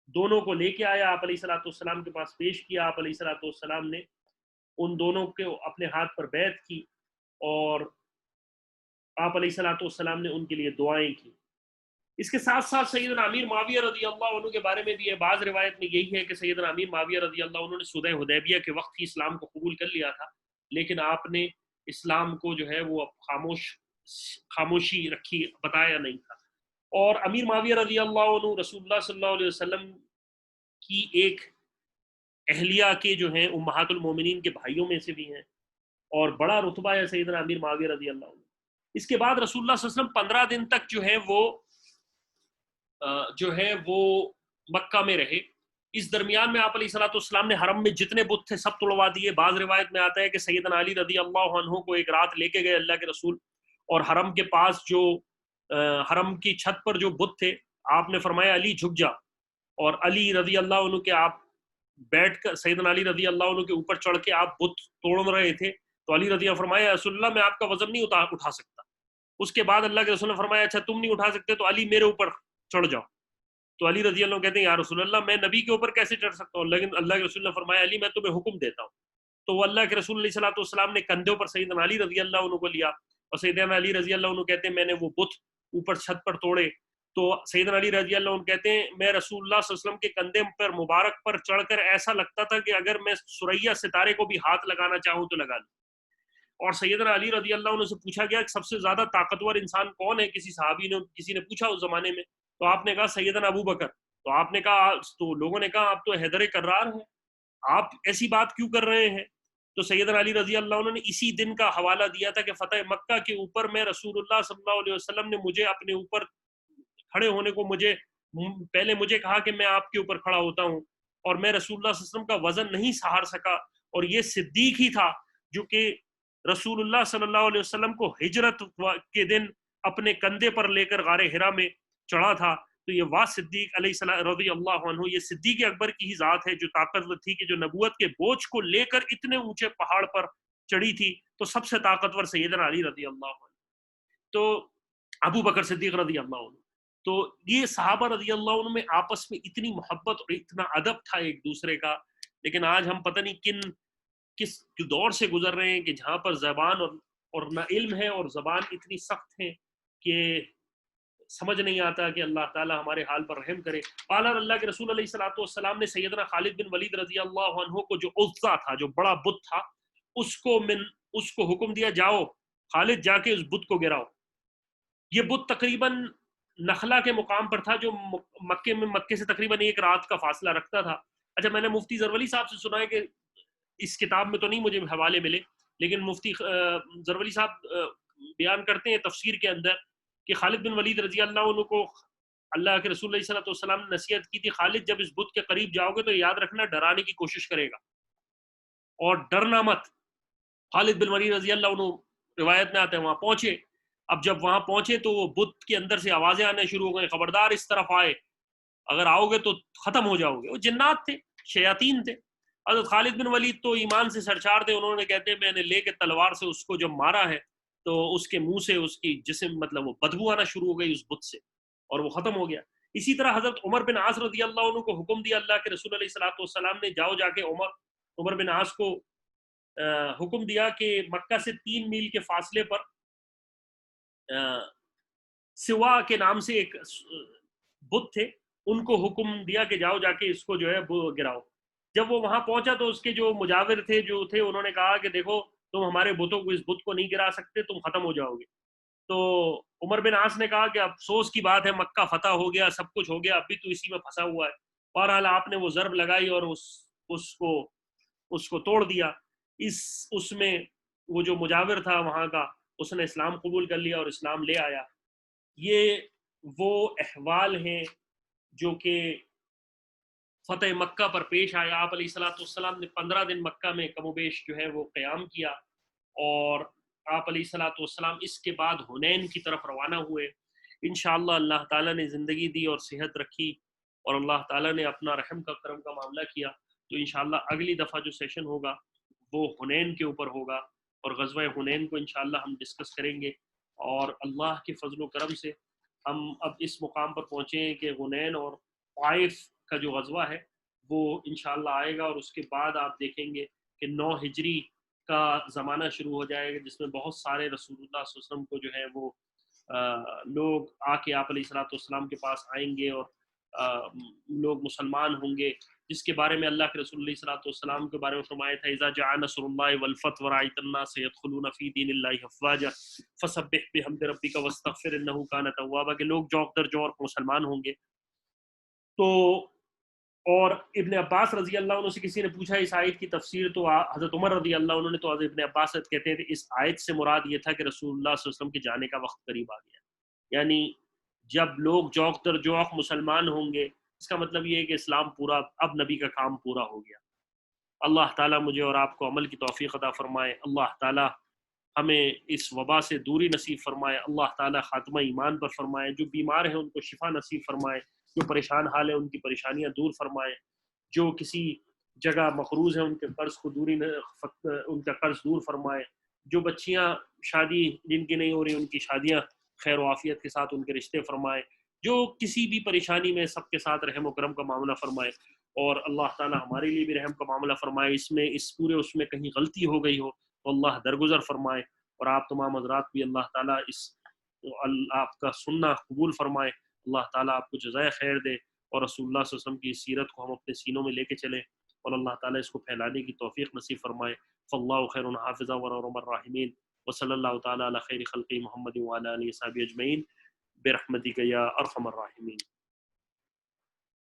S1: دونوں کو لے کے آیا, آپ علیہ الصلوۃ والسلام کے پاس پیش کیا. آپ علیہ الصلوۃ والسلام نے ان دونوں کو اپنے ہاتھ پر بیعت کی اور آپ علیہ الصلوۃ والسلام نے ان کے لیے دعائیں کی. اس کے ساتھ ساتھ سیدنا امیر معاویہ رضی اللہ عنہ کے بارے میں بھی ہے. بعض روایت میں یہی ہے کہ سیدنا امیر معاویہ رضی اللہ عنہ نے صلح حدیبیہ کے وقت ہی اسلام کو قبول کر لیا تھا, لیکن آپ نے اسلام کو جو ہے وہ خاموشی رکھی, بتایا نہیں تھا. اور امیر معاویہ رضی اللہ عنہ رسول اللہ صلی اللہ علیہ وسلم کی ایک اہلیہ کے جو ہیں امہات المومنین کے بھائیوں میں سے بھی ہیں, اور بڑا رتبہ ہے سیدنا امیر معاویہ رضی اللہ عنہ. اس کے بعد رسول اللہ صلی اللہ علیہ وسلم 15 دن تک جو ہے وہ مکہ میں رہے. اس درمیان میں آپ علیہ الصلوۃ والسلام نے حرم میں جتنے بت تھے سب توڑوا دیے. بعض روایت میں آتا ہے کہ سیدنا علی رضی اللہ عنہ کو ایک رات لے کے گئے اللہ کے رسول, اور حرم کے پاس جو حرم کی چھت پر جو بت تھے آپ نے فرمایا علی جھک جا, اور علی رضی اللہ عنہ کے آپ بیٹھ کر سیدنا علی رضی اللہ عنہ کے اوپر چڑھ کے آپ بت توڑ رہے تھے. تو علی رضی اللہ فرمایا رسول اللہ میں آپ کا وزن نہیں اٹھا سکتا. اس کے بعد اللہ کے رسول نے فرمایا اچھا تم نہیں اٹھا سکتے تو علی میرے اوپر چڑھ جاؤ. تو علی رضی اللہ عنہ کہتے ہیں یا رسول اللہ میں نبی کے اوپر کیسے چڑھ سکتا ہوں, لیکن اللہ کے رسول نے فرمایا علی میں تمہیں حکم دیتا ہوں. تو وہ اللہ کے رسول علیہ الصلوۃ والسلام نے کندھوں پر سیدنا علی رضی اللہ عنہ کو لیا, اور سیدنا علی رضی اللہ عنہ کہتے ہیں میں نے وہ بت اوپر چھت پر توڑے. تو سیدنا علی رضی اللہ عنہ کہتے ہیں میں رسول اللہ صلی اللہ علیہ وسلم کے کندھے پر مبارک پر چڑھ کر ایسا لگتا تھا کہ اگر میں سریا ستارے کو بھی ہاتھ لگانا چاہوں تو لگا لوں. اور سیدنا علی رضی اللہ عنہ سے پوچھا گیا کہ سب سے زیادہ طاقتور انسان کون ہے, کسی صحابی نے کسی نے پوچھا اس زمانے میں, تو آپ نے کہا سیدنا ابو بکر. تو آپ نے کہا, تو لوگوں نے کہا آپ تو حیدر کرار ہیں, آپ ایسی بات کیوں کر رہے ہیں؟ تو سیدنا علی رضی اللہ عنہ نے اسی دن کا حوالہ دیا تھا کہ فتح مکہ کے اوپر میں رسول اللہ صلی اللہ علیہ وسلم نے مجھے اپنے اوپر کھڑے ہونے کو پہلے مجھے کہا کہ میں آپ کے اوپر کھڑا ہوتا ہوں, اور میں رسول اللہ صلی اللہ علیہ وسلم کا وزن نہیں سہار سکا. اور یہ صدیق ہی تھا جو کہ رسول اللہ صلی اللہ علیہ وسلم کو ہجرت کے دن اپنے کندھے پر لے کر غار حرا میں چڑھا تھا، تو یہ وا صدیق علیہ السلام رضی اللہ عنہ، یہ صدیق اکبر کی ہی ذات ہے جو طاقتور تھی کہ جو نبوت کے بوجھ کو لے کر اتنے اونچے پہاڑ پر چڑھی تھی، تو سب سے طاقتور سیدنا علی رضی اللہ عنہ، تو ابو بکر صدیق رضی اللہ عنہ. تو یہ صحابہ رضی اللہ عنہ میں آپس میں اتنی محبت اور اتنا ادب تھا ایک دوسرے کا. لیکن آج ہم پتہ نہیں کس دور سے گزر رہے ہیں کہ جہاں پر زبان اور نہ علم ہے اور زبان اتنی سخت ہے کہ سمجھ نہیں آتا کہ اللہ تعالی ہمارے حال پر رحم کرے. قال اللہ کے رسول علیہ الصلوۃ والسلام نے سیدنا خالد بن ولید رضی اللہ عنہ کو جو عزا تھا، جو بڑا بت تھا، اس کو حکم دیا، جاؤ خالد جا کے اس بت کو گراؤ. یہ بت تقریباً نخلا کے مقام پر تھا جو مکے سے تقریباً 1 رات کا فاصلہ رکھتا تھا. اچھا، میں نے مفتی زرولی صاحب سے سنا ہے کہ اس کتاب میں تو نہیں مجھے حوالے ملے، لیکن مفتی زرولی صاحب بیان کرتے ہیں تفسیر کے اندر کہ خالد بن ولید رضی اللہ عنہ کو اللہ کے رسول علیہ الصلوۃ والسلام نے نصیحت کی تھی، خالد جب اس بت کے قریب جاؤ گے تو یاد رکھنا ڈرانے کی کوشش کرے گا اور ڈرنا مت. خالد بن ولید رضی اللہ عنہ روایت میں آتے ہیں وہاں پہنچے. اب جب وہاں پہنچے تو وہ بت کے اندر سے آوازیں آنے شروع ہو گئیں، خبردار اس طرف آئے، اگر آؤ گے تو ختم ہو جاؤ گے. وہ جنات تھے، شیاطین تھے. حضرت خالد بن ولید تو ایمان سے سرشار تھے، انہوں نے کہتے ہیں میں نے لے کے تلوار سے اس کو جب مارا ہے تو اس کے منہ سے اس کی جسم مطلب وہ بدبو آنا شروع ہو گئی اس بت سے اور وہ ختم ہو گیا. اسی طرح حضرت عمر بن عاص رضی اللہ عنہ کو حکم دیا اللہ کے رسول علیہ الصلوۃ والسلام نے، جاؤ جا کے عمر بن عاص کو حکم دیا کہ مکہ سے 3 میل کے فاصلے پر سوا کے نام سے ایک بت تھے، ان کو حکم دیا کہ جاؤ جا کے اس کو جو ہے وہ گراؤ. جب وہ وہاں پہنچا تو اس کے جو مجاور تھے انہوں نے کہا کہ دیکھو تم ہمارے بتوں کو اس بت کو نہیں گرا سکتے، تم ختم ہو جاؤ گے. تو عمر بن عاص نے کہا کہ افسوس کی بات ہے، مکہ فتح ہو گیا، سب کچھ ہو گیا، ابھی تو اسی میں پھنسا ہوا ہے. بہرحال آپ نے وہ ضرب لگائی اور اس کو توڑ دیا. اس میں وہ جو مجاور تھا وہاں کا، اس نے اسلام قبول کر لیا اور اسلام لے آیا. یہ وہ احوال ہیں جو کہ فتح مکہ پر پیش آیا. آپ علیہ الصلوۃ والسلام نے 15 دن مکہ میں کم و بیش جو ہے وہ قیام کیا، اور آپ علیہ الصلوۃ والسلام اس کے بعد حنین کی طرف روانہ ہوئے. انشاءاللہ اللہ تعالیٰ نے زندگی دی اور صحت رکھی اور اللہ تعالیٰ نے اپنا رحم کا کرم کا معاملہ کیا، تو انشاءاللہ اگلی دفعہ جو سیشن ہوگا وہ حنین کے اوپر ہوگا، اور غزوہ حنین کو انشاءاللہ ہم ڈسکس کریں گے. اور اللہ کے فضل و کرم سے ہم اب اس مقام پر پہنچے ہیں کہ حنین اور طائف کا جو غزوہ ہے وہ انشاءاللہ آئے گا، اور اس کے بعد آپ دیکھیں گے کہ 9 ہجری کا زمانہ شروع ہو جائے گا، جس میں بہت سارے رسول اللہ صلی اللہ علیہ وسلم کو جو ہے وہ لوگ آ کے آپ علیہ الصلوۃ والسلام کے پاس آئیں گے اور لوگ مسلمان ہوں گے، جس کے بارے میں اللہ کے رسول علیہ الصلوۃ والسلام کے بارے میں فرمایا تھا اذا جاء نصر اللہ والفتح ورأيت الناس يدخلون في دین اللہ افواجا فسبح بحمد ربک واستغفر انہ کان توابا، کہ لوگ جوق در جوق مسلمان ہوں گے. تو اور ابن عباس رضی اللہ عنہ سے کسی نے پوچھا اس آیت کی تفسیر، تو حضرت عمر رضی اللہ عنہ نے تو حضرت ابن عباس کہتے ہیں کہ اس آیت سے مراد یہ تھا کہ رسول اللہ صلی اللہ علیہ وسلم کے جانے کا وقت قریب آ گیا، یعنی جب لوگ جوق در جوق مسلمان ہوں گے، اس کا مطلب یہ ہے کہ اسلام پورا، اب نبی کا کام پورا ہو گیا. اللہ تعالیٰ مجھے اور آپ کو عمل کی توفیق عطا فرمائے. اللہ تعالیٰ ہمیں اس وبا سے دوری نصیب فرمائے. اللہ تعالیٰ خاتمہ ایمان پر فرمائے. جو بیمار ہیں ان کو شفا نصیب فرمائے، جو پریشان حال ہیں ان کی پریشانیاں دور فرمائے، جو کسی جگہ مقروض ہیں ان کے قرض کو ان کا قرض دور فرمائے، جو بچیاں شادی جن کی نہیں ہو رہی ان کی شادیاں خیر و عافیت کے ساتھ ان کے رشتے فرمائے، جو کسی بھی پریشانی میں سب کے ساتھ رحم و کرم کا معاملہ فرمائے. اور اللہ تعالیٰ ہمارے لیے بھی رحم کا معاملہ فرمائے. اس پورے کہیں غلطی ہو گئی ہو تو اللہ درگزر فرمائے، اور آپ تمام حضرات بھی اللہ تعالیٰ آپ کا سننا قبول فرمائے. اللہ تعالیٰ آپ کو جزائے خیر دے، اور رسول اللہ صلی اللہ علیہ وسلم کی سیرت کو ہم اپنے سینوں میں لے کے چلیں، اور اللہ تعالیٰ اس کو پھیلانے کی توفیق نصیب فرمائے. فاللہ خیر حافظ ورحم الراحمین، وصلی اللہ تعالیٰ علی خیر خلقہ محمد وعلی آلہ وصحبہ اجمعین برحمتک یا ارحم الراحمین.